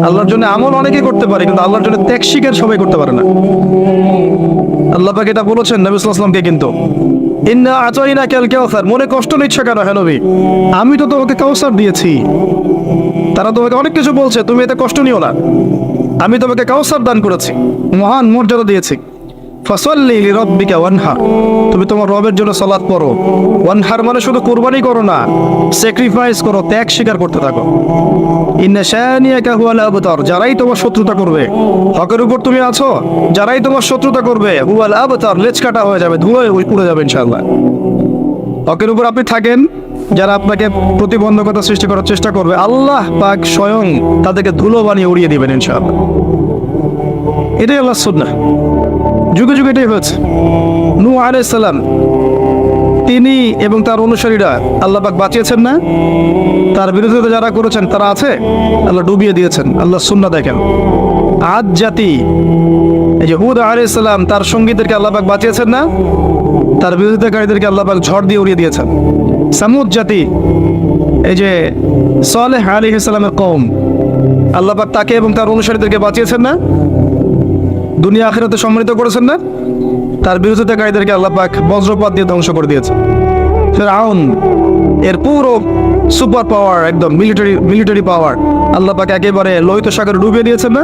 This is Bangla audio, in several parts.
আল্লাহর জন্য আমল অনেকে করতে পারে, কিন্তু আল্লাহর জন্য ত্যাগ স্বীকার সবাই করতে পারে না। আল্লাহ পাক এটা বলেছেন নবী সাল্লাল্লাহু আলাইহি ওয়াসাল্লামকে, কিন্তু ইন্না আতাইনাকাল কাউসার, মনে কষ্ট নিচ্ছ কেন হে নবী, আমি তো তোমাকে কাউসার দিয়েছি। তারা তোমাকে অনেক কিছু বলছে, তুমি এতে কষ্ট নিও না, আমি তোমাকে কাউসার দান করেছি, মহান মর্যাদা দিয়েছি। ফাসাল্লি লিরাব্বিকা ওয়ানহার, তুমি তোমার রবের জন্য সালাত পড়ো। ওয়ানহার মানে শুধু কুরবানি করো না, স্যাক্রিফাইস করো, ত্যাগ স্বীকার করতে থাকো। ইন্না শানিয়াকা হুয়াল আবতার, যারাই তোমার শত্রুতা করবে, হকের উপর তুমি আছো, যারাই তোমার শত্রুতা করবে, হুয়াল আবতার, লেজ কাটা হয়ে যাবে, ধুলোয় উড়ে যাবে ইনশাআল্লাহ। হকের উপর আপনি থাকেন, যারা আপনাকে প্রতিবন্ধকতা সৃষ্টি করার চেষ্টা করবে, আল্লাহ পাক স্বয়ং তাদেরকে ধুলো বানিয়ে উড়িয়ে দিবেন ইনশাআল্লাহ। এটাই আল্লাহর সুন্নাহ, যুগে যুগে এটাই হয়েছে। নূহ আলাইহিস সালাম, তিনি এবং তার অনুসারীরা আল্লাহ পাক বাঁচিয়েছেন না, তার বিরোধিতা যারা করেছেন তারা আছে, আল্লাহ ডুবিয়ে দিয়েছেন। আল্লাহ সুন্নাহ দেখেন। আদ জাতি, এই যে হুদ আলাইহিস সালাম, তার সঙ্গীদেরকে আল্লাহ পাক বাঁচিয়েছেন না, তার বিরোধিতাকারীদেরকে আল্লাহ পাক ঝড় দিয়ে উড়িয়ে দিয়েছেন। সামুদ জাতি, এই যে সালেহ আলাইহিস সালামের কওম, আল্লাহ পাক তাকে এবং তার অনুসারীদেরকে বাঁচিয়েছেন না, দুনিয়া আখিরাতে সম্মানিত করেছেন না, তার বিরোধিতাকারীদেরকে আল্লাহ পাক বজ্রপাত দিয়ে ধ্বংস করে দিয়েছেন। ফিরআউন, এর পুরো সুপার পাওয়ার, একদম মিলিটারি পাওয়ার আল্লাহ পাক একেবারে লোহিত সাগরে ডুবিয়ে দিয়েছেন না,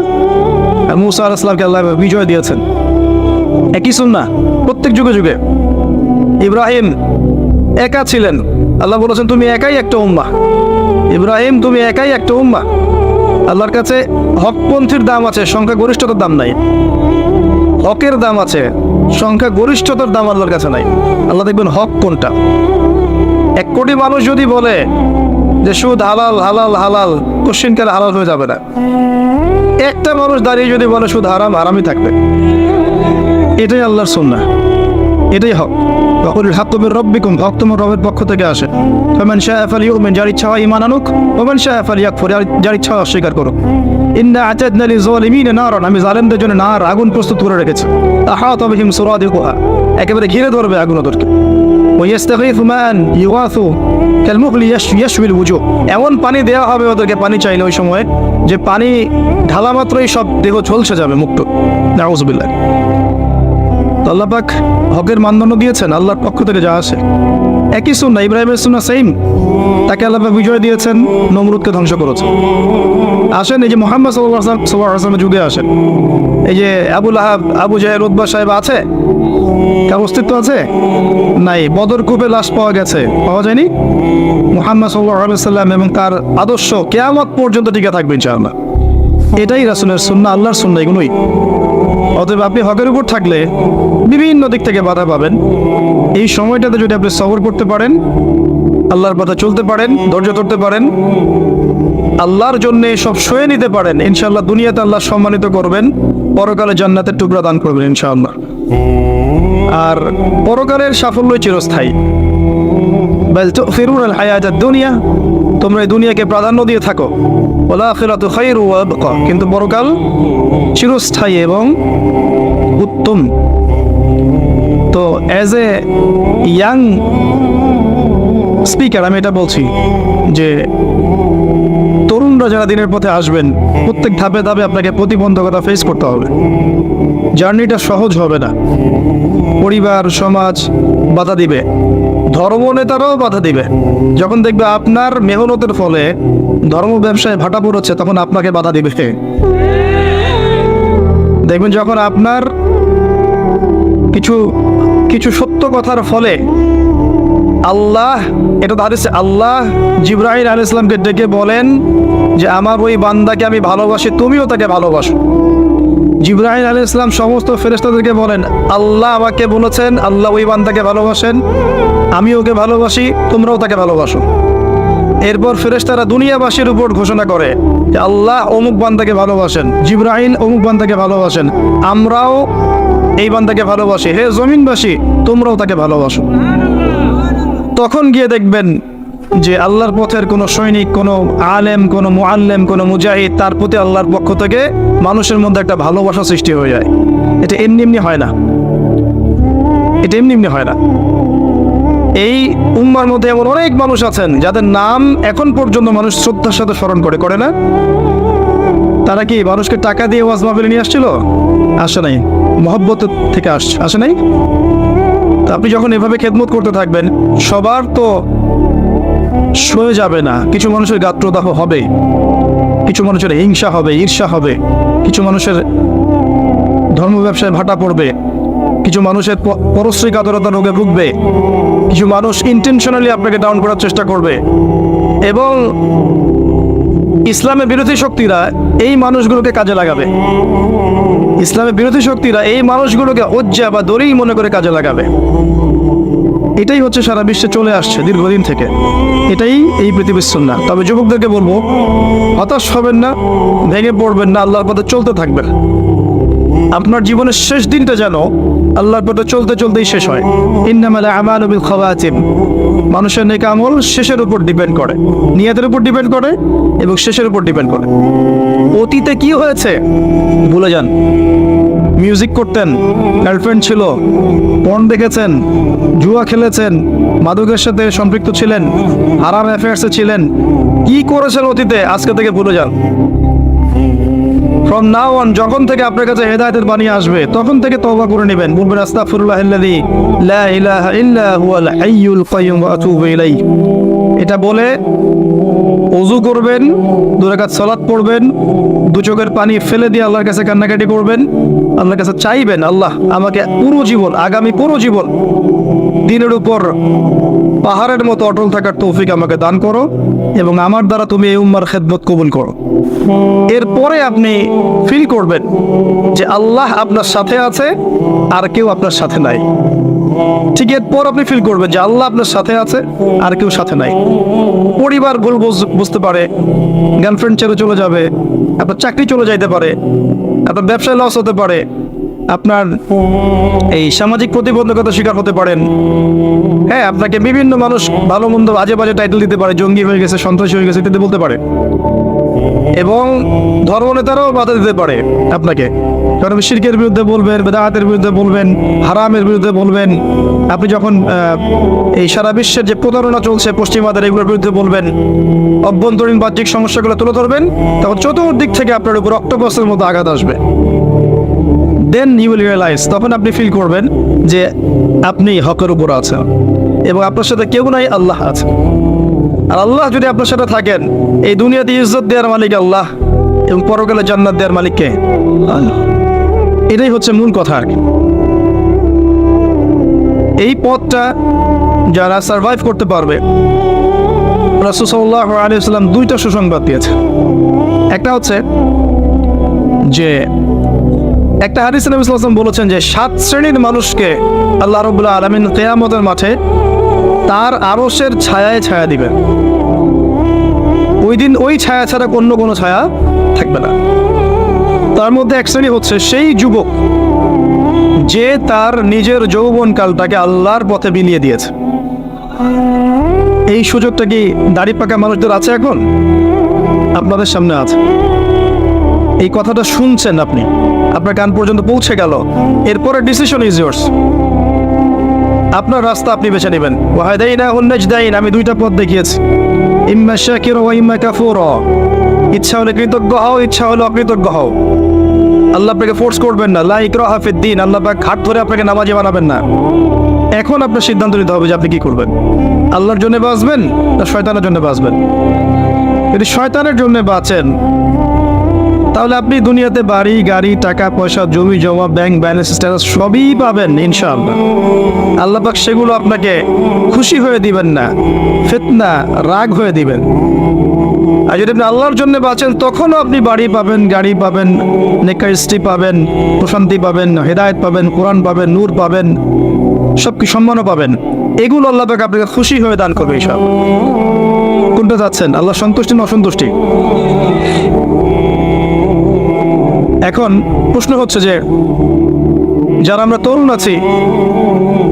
আর মূসা আলাইহিস সালামকে আল্লাহ বিজয় দিয়েছেন। একই সুন্নাহ প্রত্যেক যুগে যুগে। ইব্রাহিম একা ছিলেন, আল্লাহ বলেছেন তুমি একাই একটা উম্মাহ। ইব্রাহিম, তুমি একাই একটা উম্মাহ। আল্লাহর কাছে হকপন্থীর দাম আছে, সংখ্যা গরিষ্ঠতার দাম নাই। হকের দাম আছে, সংখ্যা গরিষ্ঠতার দাম আল্লাহর কাছে নাই। আল্লাহ দেখবেন হক কোনটা। 1 কোটি মানুষ যদি বলে যে সুদ হালাল হালাল হালাল, কোশ্চিনকালে হালাল হয়ে যাবে না। একটা মানুষ দাঁড়িয়ে যদি বলে সুদ হারাম, হারামই থাকবে। এটাই আল্লাহর সুন্নাহ, এটাই হক। ওয়াকুল হাক্কু মির রাব্বিকুম, হক তোমার রবের পক্ষ থেকে আসে। ফামান শাআ ফালিউমিন, যার ইচ্ছা হয় ঈমান আনুক, ওয়ামান শাআ ফালিয়াকফুর, যার ইচ্ছা হয় অস্বীকার করুক। ইন্না আতাদনা লিযালিমিনা নারান, আমি জালেমদের জন্য নার, আগুন প্রস্তুত করে রেখেছি। আহাতা বিহিম সুরাদিকুহা, একেবারে ঘিরে ধরবে আগুন ওদেরকে। ওয়া ইস্তাগীথু মান ইউগাসু কালমুহলি ইয়াশউিল ওয়ুজুহ, এমন পানি দেওয়া হবে ওদেরকে, পানি চাইলে ওই সময়, যে পানি ঢালা মাত্রই সব দেহ ঝলসে যাবে, মুক্ত। নাউযুবিল্লাহ। আল্লাহ পাক হকের মানদণ্ড দিয়েছেন, আল্লাহর পক্ষ থেকে যা আসে। একই সুন্নাহ, ইব্রাহিমের সুন্নাহ সেম, তাকে আল্লাহ পাক বিজয় দিয়েছেন, নমরুদকে ধ্বংস করেছেন। আসেন, এই যে মুহাম্মদ সাল্লাল্লাহু আলাইহি ওয়াসাল্লামের যুগে আসেন, এই যে আবু লাহাব, আবু জাহেল, উতবা সাহেব আছে, কার অস্তিত্ব আছে? নাই। বদর কূপে লাশ পাওয়া গেছে, পাওয়া যায়নি। মুহাম্মদ সাল্লাল্লাহু আলাইহি ওয়াসাল্লাম এবং তার আদর্শ কিয়ামত পর্যন্ত টিকে থাকবে ইনশাআল্লাহ। এটাই রাসূলের সুন্নাহ, আল্লাহর সুন্নাহ, এগুলোই। অতএব আপনি হকের উপর থাকলে বিভিন্ন দিক থেকে বাধা পাবেন। এই সময়টাতে যদি আপনি সবর করতে পারেন, আল্লাহর পথে চলতে পারেন, ধৈর্য ধরতে পারেন, আল্লাহর জন্য সব সয়ে নিতে পারেন, ইনশাআল্লাহ দুনিয়াতে আল্লাহ সম্মানিত করবেন, পরকালে জান্নাতের টুকরা দান করবেন ইনশাআল্লাহ। আর পরকালের সাফল্যই চিরস্থায়ী। বাল তুফিরুনাল হায়াতাদ দুনিয়া, তোমরা এই দুনিয়াকে প্রাধান্য দিয়ে থাকো। ওয়াল আখিরাতু খায়রু ওয়া আবকা, কিন্তু পরকাল চিরস্থায়ী এবং উত্তম। তো অ্যাজ এ ইয়াং স্পিকার আমি এটা বলছি যে তরুণরা যারা দিনের পথে আসবেন, প্রত্যেক ধাপে ধাপে আপনাকে প্রতিবন্ধকতা ফেস করতে হবে। জার্নিটা সহজ হবে না। পরিবার, সমাজ বাধা দিবে, ধর্ম নেতারাও বাধা দিবে। যখন দেখবে আপনার মেহনতের ফলে ধর্ম ব্যবসায় ভাটা পড়ছে, তখন আপনাকে বাধা দিবে। দেখবেন যখন আপনার কিছু কিছু সত্য কথার ফলে আল্লাহ, এটা হাদিসে আল্লাহ জিবরাইল আলাইহিস সালামকে ডেকে বলেন যে আমার ওই বান্দাকে আমি ভালোবাসি, তুমিও তাকে ভালোবাসো। জিবরাইল আলাইহিস সালাম সমস্ত ফেরেশতাদেরকে বলেন আল্লাহ আমাকে বলেছেন আল্লাহ ওই বান্দাকে ভালোবাসেন, আমি ওকে ভালোবাসি, তোমরাও তাকে ভালোবাসো। এরপর ফেরেশতারা দুনিয়াবাসীর উপর ঘোষণা করে যে আল্লাহ অমুক বান্দাকে ভালোবাসেন, জিবরাইল অমুক বান্দাকে ভালোবাসেন, আমরাও এই বান্দাকে ভালোবাসি, হে জমিনবাসী তোমরাও তাকে ভালোবাসো। তখন গিয়ে দেখবেন যে আল্লাহর পথের কোনো সৈনিক, কোনো আলেম, কোনো মুআল্লিম, কোনো মুজাহিদ, তার প্রতি আল্লাহর পক্ষ থেকে মানুষের মধ্যে একটা ভালোবাসা সৃষ্টি হয়ে যায়। এটা এমনি এমনি হয় না, এটা এমনি এমনি হয় না। এই উম্মার মধ্যে এমন অনেক মানুষ আছেন যাদের নাম এখন পর্যন্ত মানুষ শ্রদ্ধার সাথে স্মরণ করে না? তারা কি মানুষকে টাকা দিয়ে ওয়াজ মাহফিলে নিয়ে আসছিল? আসে নাই। মহব্বত থেকে আসে নাই। তা আপনি যখন এভাবে খেদমত করতে থাকবেন, সবার তো সয়ে যাবে না। কিছু মানুষের গাত্রদাহ হবে, কিছু মানুষের হিংসা হবে, ঈর্ষা হবে, কিছু মানুষের ধর্ম ব্যবসায় ভাটা পড়বে, কিছু মানুষের পরশ্রী কাতরতা রোগে ভুগবে, কিছু মানুষ ইন্টেনশনালি আপনাকে ডাউন করার চেষ্টা করবে। এবং ইসলামের বিরোধী শক্তিরা এই মানুষগুলোকে কাজে লাগাবে। ইসলামের বিরোধী শক্তিরা এই মানুষগুলোকে ওজ্জা বা দড়ি মনে করে কাজে লাগাবে। এটাই হচ্ছে সারা বিশ্বে চলে আসছে দীর্ঘদিন থেকে। এটাই এই পৃথিবীর সুন্নাহ। তবে যুবকদেরকে বলবো, হতাশ হবেন না, ভেঙে পড়বেন না, আল্লাহর পথে চলতে থাকবেন। আপনার জীবনের শেষ দিনটা যেন আল্লাহর পথে চলতে চলতেই শেষ হয়। ইন্নামাল আমালু বিল খাওয়াতিম। মানুষের নেক আমল শেষের উপর ডিপেন্ড করে, নিয়তের উপর ডিপেন্ড করে এবং শেষের উপর ডিপেন্ড করে। অতীতে কি হয়েছে ভুলে যান। মিউজিক করতেন, গার্লফ্রেন্ড ছিল, পর্ন দেখেছেন, জুয়া খেলেছেন, মাদকের সাথে সম্পৃক্ত ছিলেন, হারাম অ্যাফেয়ার্সে ছিলেন, কি করেছেন অতীতে, আজকে থেকে ভুলে যান। ফ্রম নাও অন, যখন থেকে আপনার কাছে হেদায়েতের বাণী আসবে তখন থেকে তওবা করে নেবেন। বলবেন আস্তাগফিরুল্লাহাল্লাযী লা ইলাহা ইল্লা হুয়াল হাইয়ুল কাইয়্যুম ওয়া আতুবু ইলাইহি। এটা বলে ওযু করবেন, 2 রাকাত সালাত পড়বেন, 2 চোখের পানি ফেলে দিয়ে আল্লাহর কাছে কান্নাকাটি করবেন, আল্লাহর কাছে চাইবেন, আল্লাহ আমাকে পুরো জীবন, আগামী পুরো জীবন দিনের উপর পাহাড়ের মতো অটল থাকার তৌফিক আমাকে দান করো এবং আমার দ্বারা তুমি এই উম্মার খেদমত কবুল করো। এরপরে আপনি ফিল করবেন যে আল্লাহ আপনার সাথে আছে আর কেউ আপনার সাথে নাই। ঠিক এরপর আপনি ফিল করবেন যে আল্লাহ আপনার সাথে আছে আর কেউ সাথে নাই। পরিবার ভুল বুঝতে পারে, গার্লফ্রেন্ড ছেড়ে চলে যাবে, আপনার চাকরি চলে যাইতে পারে, আপনার ব্যবসায় লস হতে পারে, আপনার এই সামাজিক প্রতিবন্ধকতা শিকার হতে পারেন। হ্যাঁ, আপনাকে বিভিন্ন মানুষ ভালো মন্দ বাজে বাজে টাইটেল দিতে পারে, জঙ্গি হয়ে গেছে, সন্ত্রাসী হয়ে গেছে ইত্যাদি বলতে পারে। এবং ধর্মনেতারাও বাধা দিতে পারে আপনাকে, কারণ শিরকের বিরুদ্ধে বলবেন, বেদাতের বিরুদ্ধে বলবেন, হারামের বিরুদ্ধে বলবেন। আপনি যখন এই সারা বিশ্বের যে প্রতারণা চলছে পশ্চিমাদের, এগুলোর বিরুদ্ধে বলবেন, অভ্যন্তরীণ বাহ্যিক সমস্যাগুলো তুলে ধরবেন, তখন চতুর্দিক থেকে আপনার উপর অক্টোপাসের মতো আঘাত আসবে। দেন ইউ উইল রিয়েলাইজ, তখন আপনি ফিল করবেন যে আপনি হকের উপর আছেন এবং আপনার সাথে কেউ নাই, আল্লাহ আছে। আর আল্লাহ যদি আপনার সাথে থাকেন, এই দুনিয়াতে ইজ্জত দেওয়ার মালিক আল্লাহ এবং পরকালে জান্নাত দেওয়ার মালিক কে? আল্লাহ। এটাই হচ্ছে মূল কথা আর কি। এই পথটা যারা সার্ভাইভ করতে পারবে, রাসূল সাল্লাল্লাহু আলাইহি ওয়াসাল্লাম 2টা সুসংবাদ দিয়েছেন। একটা হচ্ছে যে একটা হাদিসে নবী সাল্লাল্লাহু আলাইহি ওয়াসাল্লাম বলেছেন যে 7 শ্রেণীর মানুষকে আল্লাহ রাব্বুল আলামিন কিয়ামতের মাঠে তার আরশের ছায়ায় ছায়া দিবেন। ওই দিন ওই ছায়া ছাড়া অন্য কোনো ছায়া থাকবে না। তার মধ্যে এক শ্রেণী হচ্ছে সেই যুবক যে তার নিজের যৌবনকালটাকে আল্লাহর পথে বিলিয়ে দিয়েছে। এই সুযোগটা কি দাড়ি পাকা মানুষদের আছে? এখন আপনাদের সামনে আছে। এই কথাটা শুনছেন আপনি, আপনার কান পর্যন্ত পৌঁছে গেল। এরপরে ডিসিশন ইজ ইয়ার্স। আপনার রাস্তা আপনি বেছে নেবেন। ওয়াহাদাইনাহুন নাজদাইন, আমি 2টা পথ দেখিয়েছি, ইম্মা শাকিরা ওয়া ইম্মা কাফুরা। ইচ্ছা হলে কৃতজ্ঞ হও, ইচ্ছা হলে অকৃতজ্ঞ হও। আল্লাহ আপনাকে ফোর্স করবেন না, লা ইকরাহা ফিদ্দিন। আল্লাহ পাক হাত ধরে আপনাকে নামাজি বানাবেন না। এখন আপনার সিদ্ধান্ত নিতে হবে যে আপনি কি করবেন। আল্লাহর জন্য বাঁচবেন না শয়তানের জন্য বাঁচবেন? যদি শয়তানের জন্য বাঁচেন, তাহলে আপনি দুনিয়াতে বাড়ি, গাড়ি, টাকা পয়সা, জমি জমা, ব্যাংক ব্যালেন্স, স্ট্যাটাস সবই পাবেন ইনশাআল্লাহ। আল্লাহ পাক সেগুলো আপনাকে খুশি হয়ে দিবেন না, ফিতনা, রাগ হয়ে দিবেন। আর যদি আপনি আল্লাহর জন্য বাঁচেন, তখনও আপনি বাড়ি পাবেন, গাড়ি পাবেন, নেকের স্ত্রী পাবেন, প্রশান্তি পাবেন, হেদায়েত পাবেন, কোরআন পাবেন, নূর পাবেন, সব কি সম্মানও পাবেন। এগুলো আল্লাহ পাক আপনাকে খুশি হয়ে দান করবে সব। কোনটা চাচ্ছেন, আল্লাহ সন্তুষ্টি না অসন্তুষ্টি? এখন প্রশ্ন হচ্ছে যে যারা আমরা তরুণ আছি,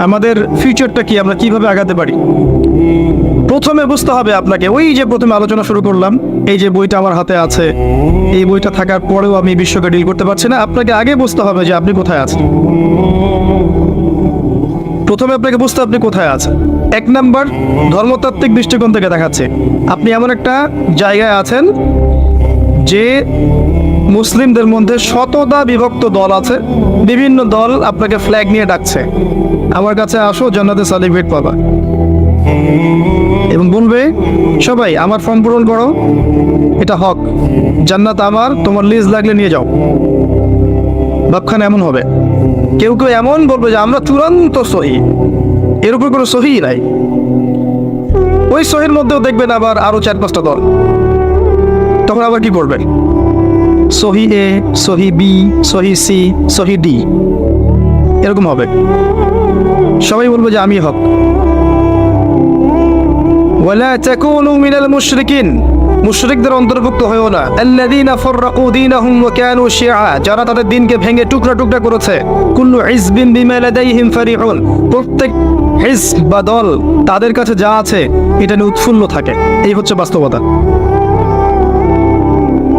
আমাদের ফিউচারটা কি, আমরা কিভাবে আগাতে পারি? প্রথমে বুঝতে হবে আপনাকে, ওই যে প্রথমে আলোচনা শুরু করলাম, এই যে বইটা আমার হাতে আছে, এই বইটা থাকার পরেও আমি বিশ্বকে ডিল করতে পারছি না। আপনাকে আগে বুঝতে হবে যে আপনি কোথায় আছেন। প্রথমে আপনাকে বুঝতে আপনি কোথায় আছেন। 1 নাম্বার, ধর্মতাত্ত্বিক দৃষ্টিকোণ থেকে দেখাচ্ছে আপনি এমন একটা জায়গায় আছেন যে মুসলিমদের মধ্যে শতটা বিভক্ত দল আছে, বিভিন্ন দল আপনাকে ফ্ল্যাগ নিয়ে ডাকছে, আমার কাছে আসো, জান্নাতে সার্টিফিকেট পাবা, এবং বলবে সবাই আমার ফর্ম পূরণ করো, এটা হক, জান্নাত আমার, তোমার লিস্ট লাগলে নিয়ে যাও। ভাবখানা এমন হবে। কেউ কেউ এমন বলবে যে আমরা চূড়ান্ত সহি, এর উপর কোনো সহি নাই। ওই সহির মধ্যেও দেখবেন আবার আরো 4-5টা দল, তখন আবার কি করবেন? সহি এ, সহি বি, সহি সি, সহি ডি, এরকম হবে। সবাই বলবে যে আমি হক। ওয়ালা তাকুনু মিনাল মুশরিকিন, মুশরিকদের অন্তর্ভুক্ত হয়ো না। আল্লাযীনা ফাররাকু দীনাহুম ওয়া কানু শিয়া, যারা তাদের দ্বীনকে ভেঙে টুকরা টুকরা করেছে। কুল্লু হিজবিন বিমা লাদাইহিম ফারিহুন, প্রত্যেক হিজব বা দল তাদের কাছে যা আছে এটা নিয়ে উৎফুল্ল থাকে। এই হচ্ছে বাস্তবতা।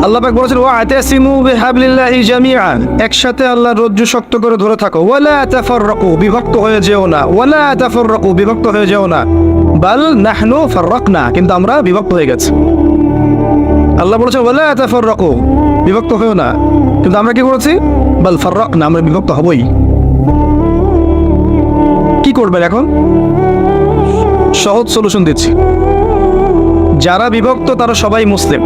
আল্লাহ পাক বলেছেন ওয়া'তাসিমু বিহাবলিল্লাহি জামিআন, একসাথে আল্লাহর রজ্জু শক্ত করে ধরে থাকো। ওয়ালা তাফাররাকু, বিভক্ত হয়ে যেও না। ওয়ালা তাফাররাকু, বিভক্ত হয়ে যেও না। বাল নাহনু ফাররাকনা, কিন্তু আমরা বিভক্ত হয়ে গেছি। আল্লাহ বলেছেন ওয়ালা তাফাররাকু, বিভক্ত হয়েও না, কিন্তু আমরা কি করেছি? বাল ফাররাকনা, আমরা বিভক্ত হবই। কি করবেন এখন? সহজ সলিউশন দিচ্ছি। যারা বিভক্ত তারা সবাই মুসলিম।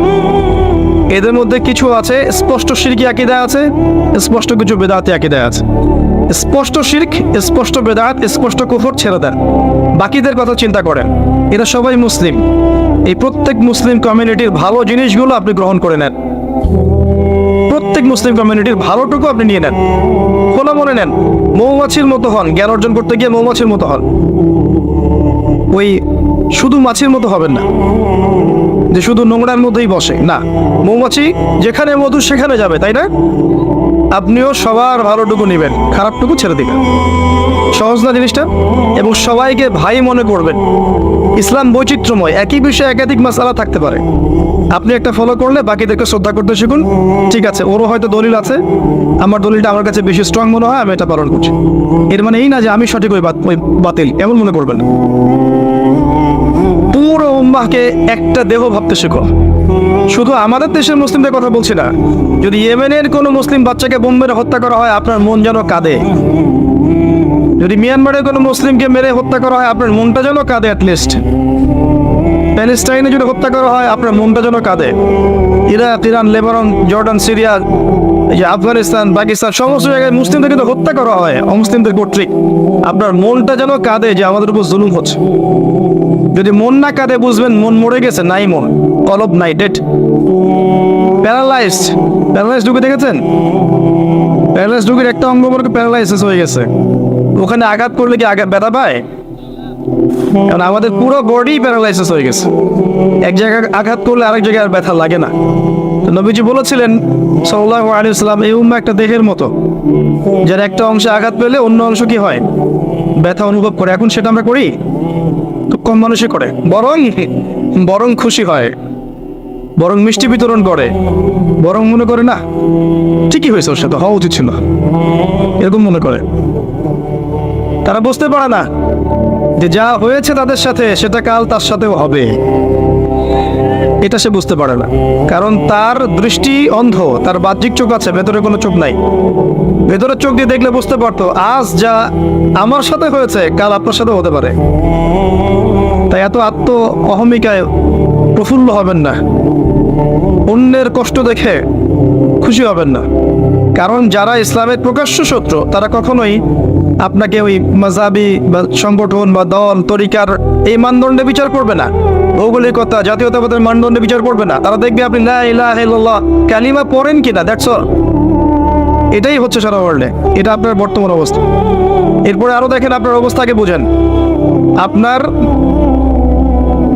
এদের মধ্যে কিছু আছে স্পষ্ট শিরকি আকীদা আছে, স্পষ্ট কিছু বেদাতি আকীদা আছে। স্পষ্ট শিরক, স্পষ্ট বেদাত, স্পষ্ট কুফর ছেড়ে দেন, বাকিদের কথা চিন্তা করেন। এরা সবাই মুসলিম। এই প্রত্যেক মুসলিম কমিউনিটির ভালো জিনিসগুলো আপনি গ্রহণ করে নেন, প্রত্যেক মুসলিম কমিউনিটির ভালোটুকু আপনি নিয়ে নেন, খোলা মনে নেন। মৌমাছির মতো হন, জ্ঞান অর্জন করতে গিয়ে মৌমাছির মতো হন। ওই শুধু মাছির মতো হবেন না যে শুধু নোংরার মধ্যেই বসে, না। মৌমাছি যেখানে মধু সেখানে যাবে, তাই না? আপনিও সবার ভালোটুকু নেবেন, খারাপটুকু ছেড়ে দিবেন। সহজ না জিনিসটা? এবং সবাইকে ভাই মনে করবেন। ইসলাম বৈচিত্র্যময়, একই বিষয়ে একাধিক মাসআলা থাকতে পারে। আপনি একটা ফলো করলে বাকিদেরকে শ্রদ্ধা করতে শিখুন। ঠিক আছে, ওরও হয়তো দলিল আছে, আমার দলিলটা আমার কাছে বেশি স্ট্রং মনে হয়, আমি এটা পালন করছি। এর মানে এই না যে আমি সঠিক, ওই বাতিল, এমন মনে করবেন। পুরো উম্মাহকে একটা দেহ ভাবতে শেখো। শুধু আমাদের দেশের মুসলিমদের কথা বলছি না, যদি ইয়েমেনের কোনো মুসলিম বাচ্চাকে বোম মেরে হত্যা করা হয় আপনার মন যেন কাঁদে। যদি মিয়ানমারের কোনো মুসলিমকে মেরে হত্যা করা হয় আপনার মনটা যেন কাঁদে। অ্যাটলিস্ট প্যালেস্টাইনে যদি হত্যা করা হয় আপনার মনটা যেন কাঁদে। Iraq, Iran, Lebanon, Jordan, Syria, এই যে আফগানিস্তান, পাকিস্তান, সমস্ত জায়গায় মুসলিমদের কিন্তু হত্যা করা হয় অমুসলিমদের কর্তৃক। আপনার মনটা যেন কাঁদে যে আমাদের উপর জুলুম হচ্ছে। যদি মন না কাঁদে বুঝবেন মন মরে গেছে, নাই মন, কলব নাই, ডেড, প্যারালাইজড। প্যারালাইজড রোগী দেখেছেন? প্যারালাইজড রোগীর একটা অঙ্গ প্যারালাইসিস হয়ে গেছে। ওখানে আঘাত করলে কি ব্যথা পায়? কারণ আমাদের পুরো বডি প্যারালাইসিস হয়ে গেছে। এক জায়গায় আঘাত করলে আরেক জায়গায় আর ব্যথা লাগে না। তো নবীজি বলেছিলেন সাল্লাল্লাহু আলাইহি ওয়াসাল্লাম, এই উম্মাহ একটা দেহের মতো, যার একটা অংশে আঘাত পেলে অন্য অংশ কি হয়? ব্যথা অনুভব করে। এখন সেটা আমরা করি? খুব কম মানুষই করে। বরং খুশি হয়, বরং মিষ্টি বিতরণ করে, বরং মনে করে না ঠিকই হয়েছে, ওর সাথে হওয়া উচিত ছিল, এরকম মনে করে। তারা বুঝতে পারে না যে যা হয়েছে তাদের সাথে সেটা কাল তার সাথেও হবে। এটা সে বুঝতে পারে না, কারণ তার দৃষ্টি অন্ধ। তার বাহ্যিক চোখ আছে, ভেতরে কোনো চোখ নাই। ভেতরের চোখ দিয়ে দেখলে বুঝতে পারতো আজ যা আমার সাথে হয়েছে কাল আপনার সাথে হতে পারে। তাই এত আত্ম অহমিকায় প্রফুল্ল হবেন না, অন্যের কষ্ট দেখে খুশি হবেন না। কারণ যারা ইসলামের প্রকাশ্য শত্রু তারা কখনোই আপনাকে ওই মাযহাবি বা সংগঠন বা দল তরিকার এই মানদণ্ডে বিচার করবে না, ভৌগোলিকতা, জাতীয়তাবাদের মানদণ্ডে বিচার করবে না। তারা দেখবে আপনি লা ইলাহা ইল্লাল্লাহ কালিমা পড়েন কিনা, দ্যাটস অল। এটাই হচ্ছে সারা ওয়ার্ল্ডে, এটা আপনার বর্তমান অবস্থা। এরপরে আরো দেখেন, আপনার অবস্থাকে বুঝেন। আপনার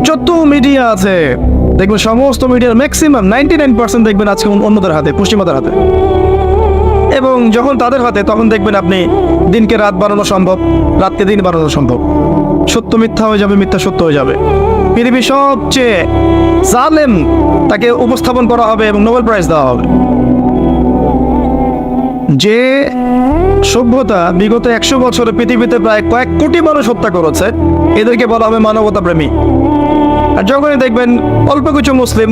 যত মিডিয়া আছে দেখবেন, সমস্ত মিডিয়ার ম্যাক্সিমাম 99% দেখবেন আজকে অন্যদের হাতে, পশ্চিমাদের হাতে। এবং যখন তাদের হাতে, তখন দেখবেন আপনি দিনকে রাত বানানো সম্ভব, রাতকে দিন বানানো সম্ভব। সত্য মিথ্যা হয়ে যাবে, মিথ্যা সত্য হয়ে যাবে। পৃথিবীর সবচেয়ে জালেম তাকে উপস্থাপন করা হবে এবং নোবেল প্রাইজ দেওয়া হবে। যে সভ্যতা বিগত 100 বছরে পৃথিবীতে প্রায় কয়েক কোটি মানুষ হত্যা করেছে, এদেরকে বলা হবে মানবতা প্রেমী। আর যখনই দেখবেন অল্প কিছু মুসলিম,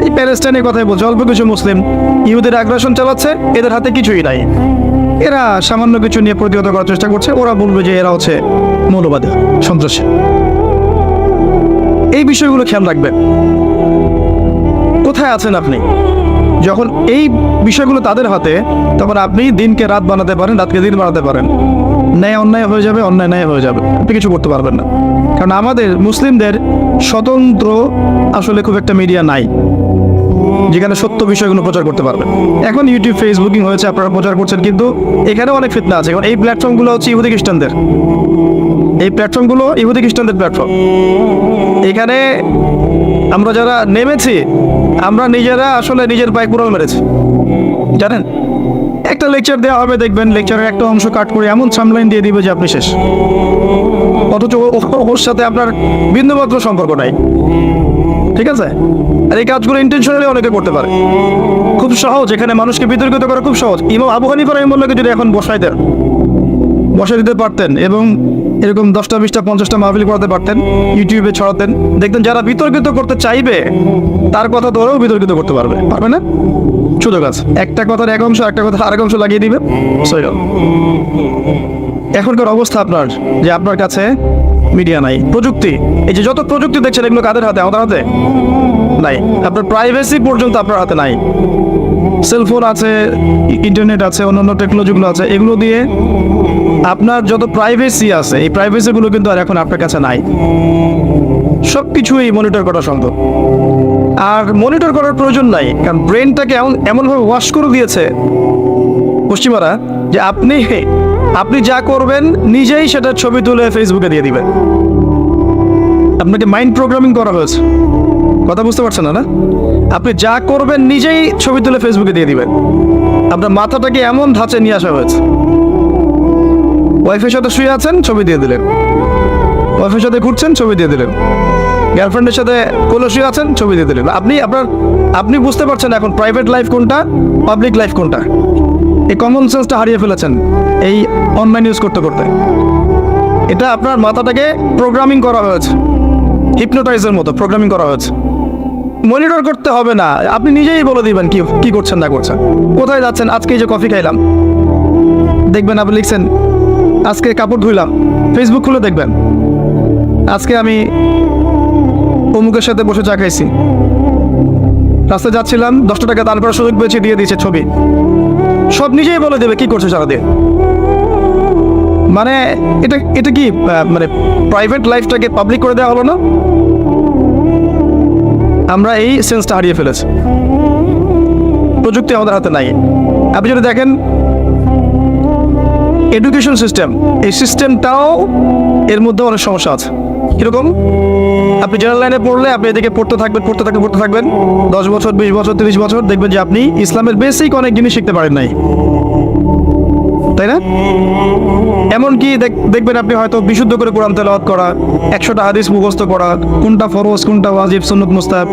এই প্যালেস্টাইনের কথাই বলছে, অল্প কিছু মুসলিম ইহুদের আগ্রাসন চালাচ্ছে, এদের হাতে কিছুই নাই, এরা সামান্য কিছু নিয়ে প্রতিহত করার চেষ্টা করছে, ওরা বলবে যে এরা হচ্ছে মৌলবাদী, সন্ত্রাসী। এই বিষয়গুলো খেয়াল রাখবেন। কোথায় আছেন আপনি? যখন এই বিষয়গুলো তাদের হাতে, তখন আপনি দিনকে রাত বানাতে পারেন, রাতকে দিন বানাতে পারেন। ন্যায় অন্যায় হয়ে যাবে, অন্যায় ন্যায় হয়ে যাবে, আপনি কিছু করতে পারবেন না। কারণ আমাদের মুসলিমদের স্বতন্ত্র আসলে খুব একটা মিডিয়া নাই যেখানে সত্য বিষয়গুলো প্রচার করতে পারবেন। এখন ইউটিউব, ফেসবুকিং হয়েছে, আপনারা প্রচার করছেন, কিন্তু এখানেও অনেক ফিতনা আছে। কারণ এই প্ল্যাটফর্মগুলো হচ্ছে ইহুদি খ্রিস্টানদের, এই প্ল্যাটফর্মগুলো ইহুদি খ্রিস্টানদের প্ল্যাটফর্ম। এখানে আমরা যারা নেমেছি, আমরা নিজেরা আসলে নিজের পায়ে কুড়াল মেরেছি, জানেন। একটা লেকচার দেওয়া হবে, দেখবেন লেকচারের একটা অংশ কাট করে এমন সামলাইন দিয়ে দিবে যে আপনি শেষ, অথচ ওর সাথে আপনার বিন্দুমাত্র সম্পর্ক নাই, ঠিক আছে। আর এই কাজগুলো ইন্টেনশনালি অনেকে করতে পারে, খুব সহজ। এখানে মানুষকে বিতর্কিত করা খুব সহজ। ইমাম আবু হানিফা রাহিমাহুল্লাহকে যদি এখন বসাই দিতে পারতেন এবং এরকম 10টা 20টা 50টা মাহফিল করাতে পারতেন, ইউটিউবে ছড়াতেন, দেখতেন যারা বিতর্কিত করতে চাইবে তার কথা ধরেও বিতর্কিত করতে পারবে না। সুযোগ আছে, একটা কথার এক অংশ একটা কথা আরেক অংশ লাগিয়ে দিবে। এখনকার অবস্থা আপনার যে আপনার কাছে মিডিয়া নাই, প্রযুক্তি, এই যে যত প্রযুক্তি দেখছেন এগুলো কাদের হাতে? আমাদের হাতে নাই। আপনার প্রাইভেসি পর্যন্ত আপনার হাতে নাই। সেলফোন আছে, ইন্টারনেট আছে, অন্যান্য টেকনোলজিগুলো আছে, এগুলো দিয়ে আপনার যত প্রাইভেসি আছে, এই প্রাইভেসিগুলো কিন্তু আর এখন আপনার কাছে নাই। সব কিছুই মনিটর করা সম্ভব। আর মনিটর করার প্রয়োজন নাই, কারণ ব্রেনটাকে এমনভাবে ওয়াশ করে দিয়েছে পশ্চিমারা যে আপনি যা করবেন নিজেই সেটা ছবি তুলে ফেসবুকে দিয়ে দিবেন। আপনাকে মাইন্ড প্রোগ্রামিং করা হয়েছে, কথা বুঝতে পারছেন না? আপনি যা করবেন নিজেই ছবি তুলে ফেসবুকে দিয়ে দিবেন। আপনার মাথাটাকে এমন ধাঁচে নিয়ে আসা হয়েছে। ওয়াইফের সাথে শুয়ে আছেন, ছবি দিয়ে দিলেন। ওয়াইফের সাথে ঘুরছেন, ছবি দিয়ে দিলেন। গার্লফ্রেন্ডের সাথে কোলে শুয়ে আছেন, ছবি দিয়ে দিলেন। আপনি বুঝতে পারছেন এখন প্রাইভেট লাইফ কোনটা, পাবলিক লাইফ কোনটা। এই কমন সেন্সটা হারিয়ে ফেলেছেন এই অনলাইন ইউজ করতে করতে। এটা আপনার মাথাটাকে প্রোগ্রামিং করা হয়েছে, হিপনোটাইজের মতো প্রোগ্রামিং করা হয়েছে। মনিটর করতে হবে না, আপনি নিজেই বলে দিবেন কি করছেন না করছেন, কোথায় যাচ্ছেন। আজকে এই যে কফি খাইলাম, দেখবেন আপনি লিখছেন আজকে কাপড় ধুইলাম, ফেসবুক খুলে দেখবেন আজকে আমি অমুকের সাথে বসে চা খাইছি, রাস্তায় যাচ্ছিলাম 10 টাকা দান করার সুযোগ পেয়েছি, দিয়ে দিয়েছে ছবি। সব নিজেই বলে দেবে কি করছে সারাদিন। মানে এটা কি মানে প্রাইভেট লাইফটাকে পাবলিক করে দেওয়া হলো না? আমরা এই সেন্সটা হারিয়ে ফেলেছি। প্রযুক্তি আমাদের হাতে নাই। আপনি যদি দেখেন এডুকেশন সিস্টেম, এই সিস্টেমটাও এর মধ্যে অনেক সমস্যা আছে। কিরকম? আপনি জেনারেল লাইনে পড়লে আপনি এদিকে পড়তে থাকবেন 10 বছর 20 বছর 30 বছর, দেখবেন যে আপনি ইসলামের বেসিক অনেক জিনিস শিখতে পারেন নাই, তাই না? এমনকি দেখবেন আপনি হয়তো বিশুদ্ধ করে কোরআন তেলাওয়াত করা, 100টা হাদিস মুখস্থ করা, কোনটা ফরজ কোনটা ওয়াজিব সুন্নত মুস্তাহাব,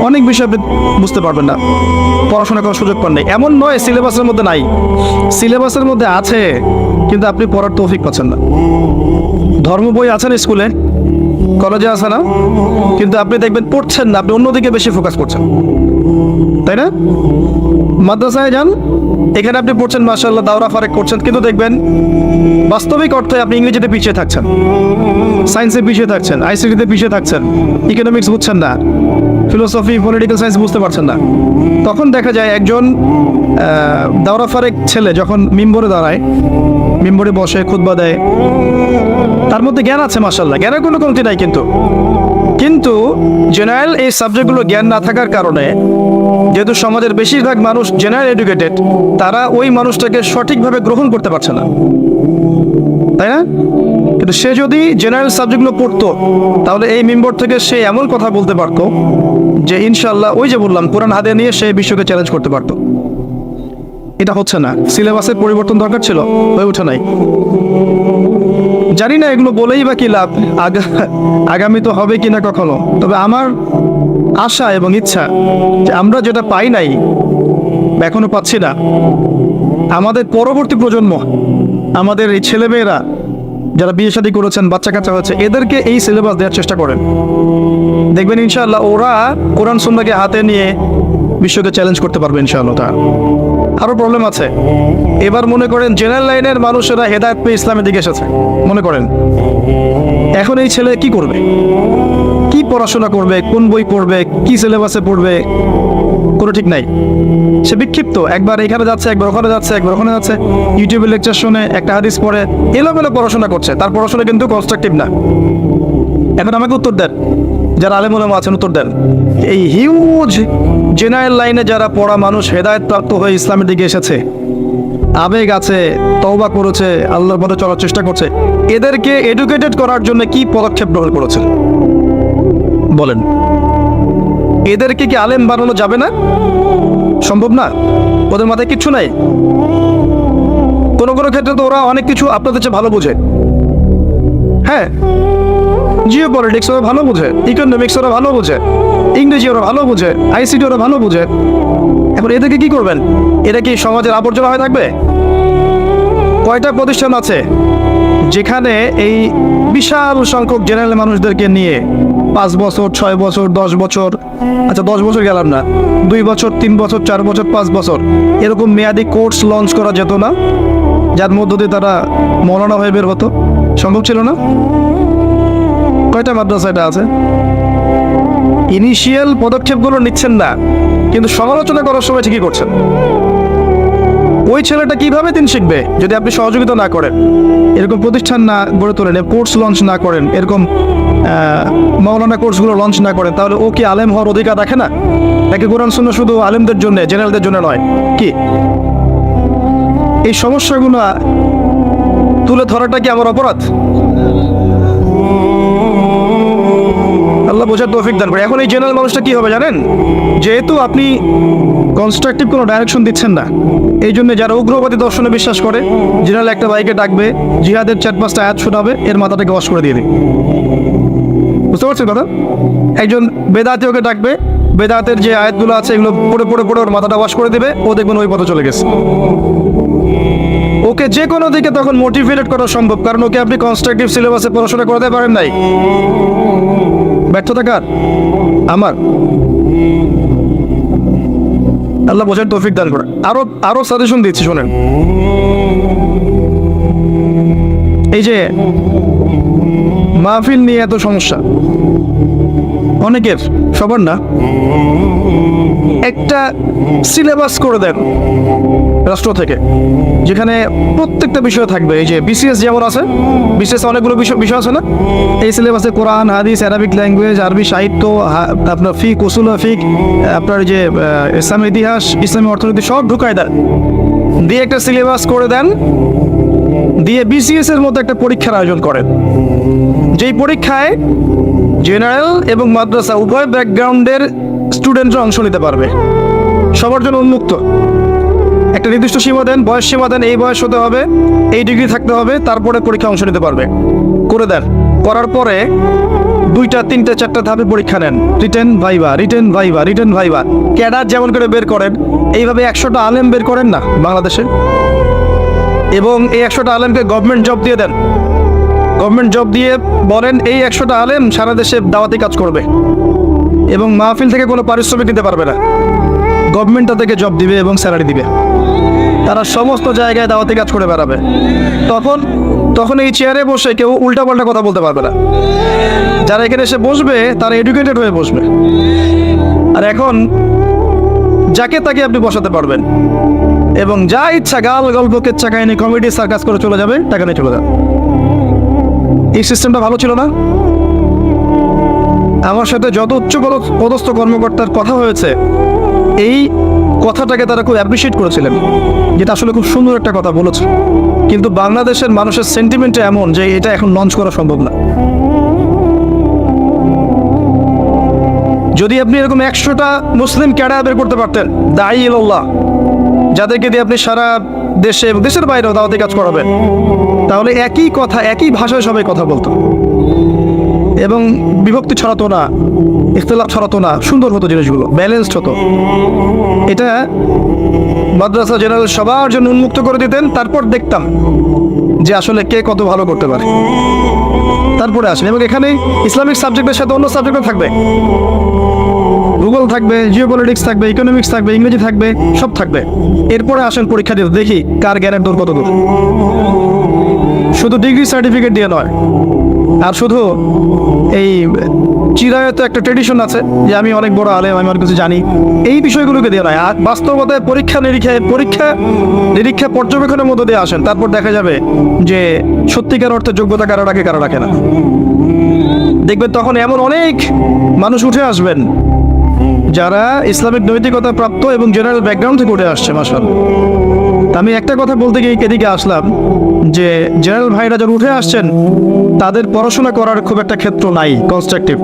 অনেক বিষয় আপনি বুঝতে পারবেন না, পড়াশোনা করার সুযোগ পান নাই। এমন নয় সিলেবাসের মধ্যে নাই, সিলেবাসের মধ্যে আছে, কিন্তু আপনি পড়ার তৌফিক পাচ্ছেন না। ধর্ম বই আছে না স্কুলে, কলেজে আছে না, কিন্তু আপনি দেখবেন পড়ছেন না, আপনি অন্যদিকে বেশি ফোকাস করছেন, তাই না? মাদ্রাসায় যান, এখানে আপনি পড়ছেন মাশাআল্লাহ, দাওরা ফারেক করছেন, কিন্তু দেখবেন বাস্তবিক অর্থে আপনি ইংরেজিতে পিছিয়ে থাকছেন, সায়েন্সে পিছিয়ে থাকছেন, আইসিটিতে পিছিয়ে থাকছেন, ইকোনমিক্স বুঝছেন না, ফিলোসফি পলিটিক্যাল সায়েন্স বুঝতে পারছেন না। তখন দেখা যায় একজন দাওরা ফারেক ছেলে যখন মিম্বরে দাঁড়ায়, মিম্বরে বসে খুতবা দেয়, তার মধ্যে জ্ঞান আছে মাশাআল্লাহ, জ্ঞানের কোনো কমতি নাই, কিন্তু জেনারেল এই সাবজেক্টগুলো জ্ঞান না থাকার কারণে, যেহেতু সমাজের বেশিরভাগ মানুষ জেনারেল এডুকেটেড, তারা ওই মানুষটাকে সঠিকভাবে গ্রহণ করতে পারছে না, তাই না? কিন্তু সে যদি জেনারেল সাবজেক্টগুলো পড়তো, তাহলে এই মিম্বর থেকে সে এমন কথা বলতে পারতো যে ইনশাআল্লাহ ওই যে বললাম কোরআন হাতে নিয়ে সে বিশ্বকে চ্যালেঞ্জ করতে পারতো। এটা হচ্ছে না, সিলেবাসের পরিবর্তন দরকার ছিল, হয়ে ওঠে নাই। জানি না এগুলো বলেই বা কি লাভ, আগামী তো হবে কিনা কখনো। তবে আমার আশা এবং ইচ্ছা যে আমরা যেটা পাই নাই, এখনো পাচ্ছি না, আমাদের পরবর্তী প্রজন্ম, আমাদের এই ছেলেমেয়েরা যারা বিয়ে শাদী করেছেন, বাচ্চা কাচ্চা হয়েছে, এদেরকে এই সিলেবাস দেওয়ার চেষ্টা করেন। দেখবেন ইনশাআল্লাহ ওরা কোরআন সুন্নাহকে হাতে নিয়ে বিশ্বকে চ্যালেঞ্জ করতে পারবে ইনশাআল্লাহ। আরও প্রবলেম আছে। এবার মনে করেন জেনারেল লাইনের মানুষেরা হেদায়েত পেয়ে ইসলামের দিকে এসেছে, মনে করেন এখন এই ছেলে কি করবে, কি পড়াশোনা করবে, কোন বই পড়বে, কি সিলেবাসে পড়বে, কোনো ঠিক নাই। সে বিক্ষিপ্ত, একবার এখানে যাচ্ছে, একবার ওখানে যাচ্ছে, একবার ওখানে যাচ্ছে, ইউটিউবে লেকচার শুনে, একটা হাদিস পড়ে, এলোমেলো পড়াশোনা করছে। তার পড়াশোনা কিন্তু কনস্ট্রাকটিভ না। এখন আমাকে উত্তর দেন, যারা আলেম ওলামা আছেন উত্তর দেন, এই হিউজ জেনারেল লাইনে যারা পড়া মানুষ হেদায়েত প্রাপ্ত হয়ে ইসলামের দিকে এসেছে, আবেগ আছে, তওবা করেছে, আল্লাহর পথে চলার চেষ্টা করছে, এদেরকে এডুকেটেড করার জন্য কি পদক্ষেপ গ্রহণ করেছেন বলেন? এদেরকে কি আলেম বানানো যাবে না? সম্ভব না? ওদের মাথায় কিচ্ছু নাই? কোনো কোনো ক্ষেত্রে তো ওরা অনেক কিছু আপনাদের চেয়ে ভালো বোঝে। হ্যাঁ, জিও পলিটিক্স ওরা ভালো বোঝে, ইকোনমিক্স ওরা ভালো বোঝে, ইংরেজি ওরা ভালো বোঝে, আইসিটি ওরা ভালো বোঝে। এখন এদেরকে কি করবেন? এরা কি সমাজের আবর্জনা হয়ে থাকবে? কয়টা প্রতিষ্ঠান আছে যেখানে এই বিশাল সংখ্যক জেনারেল মানুষদেরকে নিয়ে 5 বছর, 6 বছর, 10 বছর, আচ্ছা 10 বছর গেলাম না, 2 বছর, 3 বছর, 4 বছর, 5 বছর এরকম মেয়াদি কোর্স লঞ্চ করা যেত না, যার মধ্য দিয়ে তারা মৌলানা হয়ে বের হতো? সম্ভব ছিল না? কয়টা মাদ্রাসা এটা আছে? ইনিশিয়াল পদক্ষেপগুলো নিচ্ছেন না, কিন্তু সমালোচনা করার সময় ঠিকই করছেন। ওই ছেলেটা কিভাবে দিন শিখবে যদি আপনি সহযোগিতা না করেন, এরকম প্রতিষ্ঠান না গড়ে তোলেন, কোর্স লঞ্চ না করেন, এরকম মাওলানা কোর্সগুলো লঞ্চ না করেন? তাহলে ও কি আলেম হওয়ার অধিকার রাখে না? নাকি কোরআন সুন্নাহ শুধু আলেমদের জন্য, জেনারেলদের জন্য নয়? কি এই সমস্যাগুলো তুলে ধরাটা কি আমার অপরাধ? আল্লাহ বোঝার তৌফিক দান করে। এখন এই জেনারেল মানুষটা কি হবে জানেন? যেহেতু আপনি কনস্ট্রাকটিভ কোনো ডাইরেকশন দিচ্ছেন না, এই জন্য যারা উগ্রবাদী দর্শনে বিশ্বাস করে, জেনারেল একটা বাইকে ডাকবে, জিহাদের 4-5টা আয়াত শোনাবে, এর মাথাটাকে ওয়াশ করে দিয়ে দিবে। বুঝতে পারছেন কথা? একজন বেদাতি ওকে ডাকবে, বেদাতের যে আয়াতগুলো আছে এগুলো পড়ে পড়ে পড়ে ওর মাথাটা ওয়াশ করে দেবে, ও দেখবেন ওই পথে চলে গেছে। ওকে যে কোনো দিকে তখন মোটিভেটেড করা সম্ভব, কারণ ওকে আপনি কনস্ট্রাকটিভ সিলেবাসে পড়াশোনা করাতে পারেন নাই। ব্যর্থতা কার? আমার। আল্লাহ বোঝার তৌফিক দান করে। আরো সাজেশন দিচ্ছি, শোনেন। এই যে মাহফিল নিয়ে এত সমস্যা অনেকের, সবার না, একটা সিলেবাস করে দেন রাষ্ট্র থেকে, যেখানে প্রত্যেকটা বিষয় থাকবে। এই যে বিসিএস যেমন আছে, বিসিএস অনেকগুলো বিষয় আছে না, এই সিলেবাসে কোরআন, হাদিস, অ্যারাবিক ল্যাঙ্গুয়েজ, আরবি সাহিত্য, আপনার ফিক, উসুল ফিক, আপনার যে ইসলামী ইতিহাস, ইসলামী অর্থনীতি সব ঢুকায় দেন, দিয়ে একটা সিলেবাস করে দেন, দিয়ে বিসিএস এর মতো একটা পরীক্ষার আয়োজন করেন, যেই পরীক্ষায় জেনারেল এবং মাদ্রাসা উভয় ব্যাকগ্রাউন্ডের স্টুডেন্টরা অংশ নিতে পারবে, সবার জন্য উন্মুক্ত। একটা নির্দিষ্ট সীমা দেন, বয়স সীমা দেন, এই বয়স হতে হবে, এই ডিগ্রি থাকতে হবে, তারপরে পরীক্ষা অংশ নিতে পারবে। করে দেন, করার পরে 2টা 3টা 4টা ধাপে পরীক্ষা নেন, written viva, written viva, written viva. Cadre যেমন করে বের করেন, এইভাবে 100টা আলেম বের করেন না বাংলাদেশে, এবং এই 100টা আলেমকে গভর্নমেন্ট জব দিয়ে দেন। গভর্নমেন্ট জব দিয়ে বলেন এই 100টা আলেম সারা দেশে দাওয়াতি কাজ করবে, এবং মাহফিল থেকে কোনো পারিশ্রমিক দিতে পারবে না, গভর্নমেন্ট তাদেরকে জব দিবে এবং স্যালারি দিবে, তারা সমস্ত জায়গায় দাওয়াতি কাজ করে বেড়াবে। তখন এই চেয়ারে বসে কেউ উল্টাপাল্টা কথা বলতে পারবে না। যারা এখানে এসে বসবে তারা এডুকেটেড হয়ে বসবে। আর এখন যাকে তাকে আপনি বসাতে পারবেন, এবং যা ইচ্ছা গাল গল্প কেচ্ছা কাহিনী কমেডি সার্কাস করে চলে যাবে, টাকা নিয়ে চলে যাবে। এই সিস্টেমটা ভালো ছিল না? আমার সাথে যত উচ্চ পদস্থ কর্মকর্তার কথা হয়েছে, এই কথাটাকে তারা খুব অ্যাপ্রিসিয়েট করেছিলেন, যেটা আসলে খুব সুন্দর একটা কথা বলেছে। কিন্তু বাংলাদেশের মানুষের সেন্টিমেন্টটা এমন যে এটা এখন লঞ্চ করা সম্ভব না। যদি আপনি এরকম 100টা মুসলিম ক্যাডার বের করতে পারতেন, দাঈ ইলাল্লাহ, যাদেরকে দিয়ে আপনি সারা দেশে এবং দেশের বাইরেও দাওয়াতি কাজ করাবেন, তাহলে একই কথা, একই ভাষায় সবাই কথা বলতো, এবং বিভক্তি ছড়াতো না, ইখতিলাফ ছড়াতো না, সুন্দর হতো, জিনিসগুলো ব্যালেন্সড হতো। এটা মাদ্রাসা জেনারেল সবার জন্য উন্মুক্ত করে দিতেন, তারপর দেখতাম যে আসলে কে কত ভালো করতে পারে। তারপরে আসেন, এবং এখানে ইসলামিক সাবজেক্টের সাথে অন্য সাবজেক্টও থাকবে, ভূগোল থাকবে, জিওপলিটিক্স থাকবে, ইকোনমিক্স থাকবে, ইংরেজি থাকবে, সব থাকবে। এরপরে আসেন পরীক্ষা দিতে, দেখি কার জ্ঞানের দূর কত দূর। শুধু ডিগ্রি সার্টিফিকেট দিয়ে নয়, আর শুধু এই চিরায়ত একটা ট্রেডিশন আছে যে আমি অনেক বড় আলেম, আমি অনেক কিছু জানি, এই বিষয়গুলোকে দিয়ে নয়। আর বাস্তবতায় পরীক্ষা নিরীক্ষা পর্যবেক্ষণের মধ্যে দিয়ে আসেন, তারপর দেখা যাবে যে সত্যিকার অর্থে যোগ্যতা কারো রাখে কারো রাখে না। দেখবেন তখন এমন অনেক মানুষ উঠে আসবেন যারা ইসলামিক নৈতিকতা প্রাপ্ত এবং জেনারেল ব্যাকগ্রাউন্ড থেকে উঠে আসছে। মাশাআল্লাহ। আমি একটা কথা বলতে গিয়ে এদিকে আসলাম যে জেনারেল ভাইরা যারা উঠে আসছেন তাদের পড়াশোনা করার খুব একটা ক্ষেত্র নাই কনস্ট্রাকটিভ।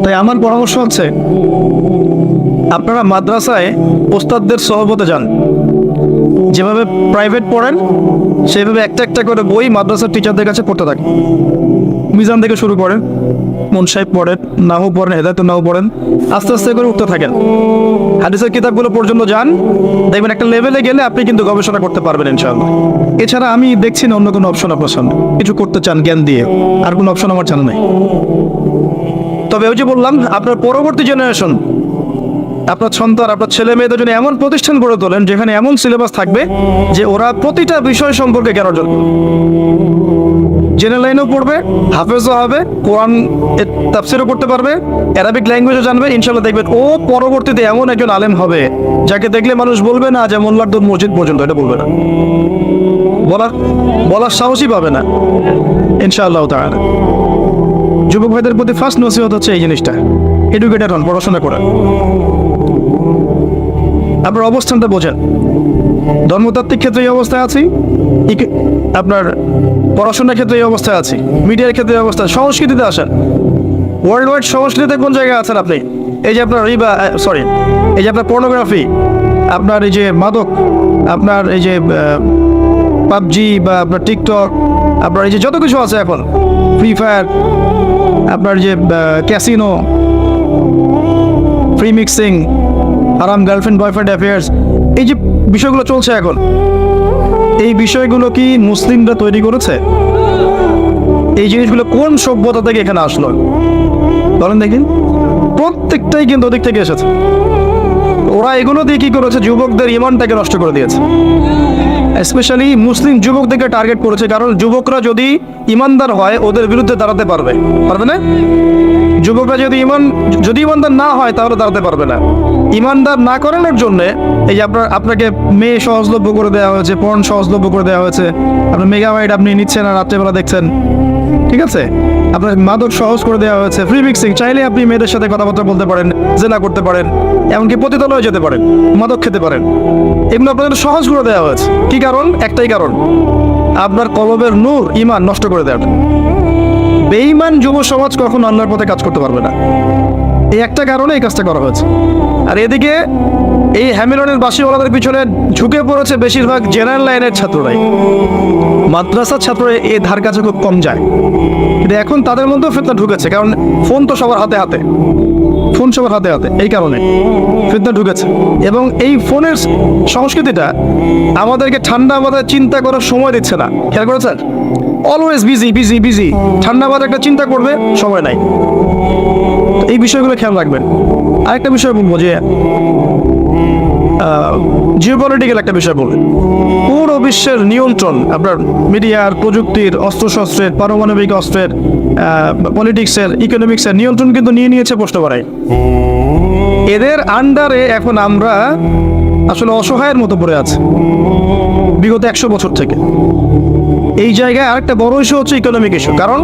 তাই আমার পরামর্শ হচ্ছে আপনারা মাদ্রাসায় ওস্তাদদের সহবতে যান, যেভাবে প্রাইভেট পড়েন সেভাবে একটা একটা করে বই মাদ্রাসার টিচারদের কাছে পড়তে থাকেন। মিজান থেকে শুরু করেন, মন সাহেব পড়েন, নাহু পড়েন, হেদায়তুন নাহু পড়েন, আস্তে আস্তে করে উঠতে থাকেন। হাদিসের কিতাবগুলো পর্যন্ত যান, দেখবেন একটা লেভেলে গেলে আপনি কিন্তু গবেষণা করতে পারবেন ইনশাআল্লাহ। এছাড়া আমি দেখছি না অন্য কোনো অপশন আপনার সামনে, কিছু করতে চান জ্ঞান দিয়ে, আর কোনো অপশন আমার জানা নাই। তবে ওই যে বললাম, আপনার পরবর্তী জেনারেশন, আপনার সন্তান, আপনার ছেলে মেয়েদের জন্য এমন প্রতিষ্ঠান গড়ে তোলেন যেখানে এমন সিলেবাস থাকবে যে ওরা প্রতিটা বিষয় সম্পর্কে জ্ঞান অর্জন করবে। জেনারেল লাইনেও পড়বে, হাফেজও হবে, কোরআন তাফসিরও করতে পারবে, অ্যারাবিক ল্যাঙ্গুয়েজও জানবে। ইনশাআল্লাহ দেখবেন ও পরবর্তীতে এমন একজন আলেম হবে যাকে দেখলে মানুষ বলবে না যে মোল্লার দৌড় মসজিদ পর্যন্ত, এটা বলবে না, বলার সাহসই পাবে না ইনশাআল্লাহ তাআলা। যুবক ভাইদের প্রতি ফার্স্ট নসিহত হচ্ছে এই জিনিসটা, এডুকেটেড হন, পড়াশোনা করেন, আপনার অবস্থানটা বোঝেন। ধর্মতাত্ত্বিক ক্ষেত্রে এই অবস্থায় আছি, আপনার পড়াশোনার ক্ষেত্রে এই অবস্থায় আছি, মিডিয়ার ক্ষেত্রে এই অবস্থা। সংস্কৃতিতে আসেন, ওয়ার্ল্ড ওয়াইড সংস্কৃতিতে কোন জায়গায় আছেন আপনি? এই যে আপনার এই যে আপনার পর্নোগ্রাফি, আপনার এই যে মাদক, আপনার এই যে পাবজি বা আপনার টিকটক, আপনার এই যে যত কিছু আছে এখন, ফ্রি ফায়ার, আপনার যে ক্যাসিনো, ফ্রি মিক্সিং, আরাম গার্লফ্রেন্ড বয়ফ্রেন্ড অ্যাফেয়ার্স, এই যে বিষয়গুলো চলছে এখন, এই বিষয়গুলো কি মুসলিমরা তৈরি করেছে? এই জিনিসগুলো কোন সভ্যতা থেকে এখানে আসলো বলেন দেখেন? প্রত্যেকটাই কিন্তু ওদিক থেকে এসেছে। ওরা এগুলো দিয়ে কি করেছে? যুবকদের ইমানটাকে নষ্ট করে দিয়েছে। স্পেশালি মুসলিম যুবকদেরকে টার্গেট করেছে, কারণ যুবকরা যদি ইমানদার হয় ওদের বিরুদ্ধে দাঁড়াতে পারবে না। যুবকরা যদি ইমানদার না হয় তাহলে দাঁড়াতে পারবে না। ইমানদার না করানোর জন্য এই যে আপনাকে মেয়ে সহজলভ্য করে দেওয়া হয়েছে, পর্ন সহজলভ্য করে দেওয়া হয়েছে, আপনার মেগাবাইট আপনি নিচ্ছেন আর রাত্রেবেলা দেখছেন, ঠিক আছে? আপনার মাদক সহজ করে দেওয়া হয়েছে, ফ্রি মিক্সিং, চাইলে আপনি মেয়েদের সাথে কথাবার্তা বলতে পারেন, জেনা করতে পারেন, এমনকি পতিতালয়ে যেতে পারেন, মাদক খেতে পারেন। এগুলো আপনাদের সহজ করে দেওয়া হয়েছে। কি কারণ? একটাই কারণ, আপনার কলবের নূর, ইমান নষ্ট করে দেওয়া। বেঈমান যুব সমাজ কখনো আল্লাহর পথে কাজ করতে পারবে না। এই একটা কারণে এই কাজটা করা হয়েছে। আর এদিকে এই হ্যামিলনের বাসিওয়ালাদের পিছনে ঝুঁকে পড়েছে বেশিরভাগ জেনারেল লাইনের ছাত্ররাই। মাদ্রাসার ছাত্ররা এই ধার কাছে খুব কম যায়, কিন্তু এখন তাদের মধ্যেও ফিতনা ঢুকেছে, কারণ ফোন তো সবার হাতে হাতে, এই কারণে ফিতনা ঢুকেছে। এবং এই ফোনের সংস্কৃতিটা আমাদেরকে ঠান্ডা মাথায় চিন্তা করার সময় দিচ্ছে না। খেয়াল করেছেন? Always busy. ঠান্ডা মাথায় একটা চিন্তা করবে, সময় নাই। এই বিষয়গুলো খেয়াল রাখবেন। আরেকটা বিষয় বলবো যে জিওপলিটিক্যাল একটা বিষয় বলবেন। পুরো বিশ্বের নিয়ন্ত্রণ আপনার মিডিয়ার, প্রযুক্তির, অস্ত্রশস্ত্রের, পারমাণবিক অস্ত্রের, পলিটিক্সের, ইকোনমিক্সের নিয়ন্ত্রণ কিন্তু নিয়ে নিয়েছে প্রশ্ন করায়। এদের আন্ডারে এখন আমরা আসলে অসহায়ের মতো পড়ে আছে বিগত 100 বছর থেকে। এই জায়গায় আরেকটা বড় ইস্যু হচ্ছে ইকোনমিক ইস্যু, কারণ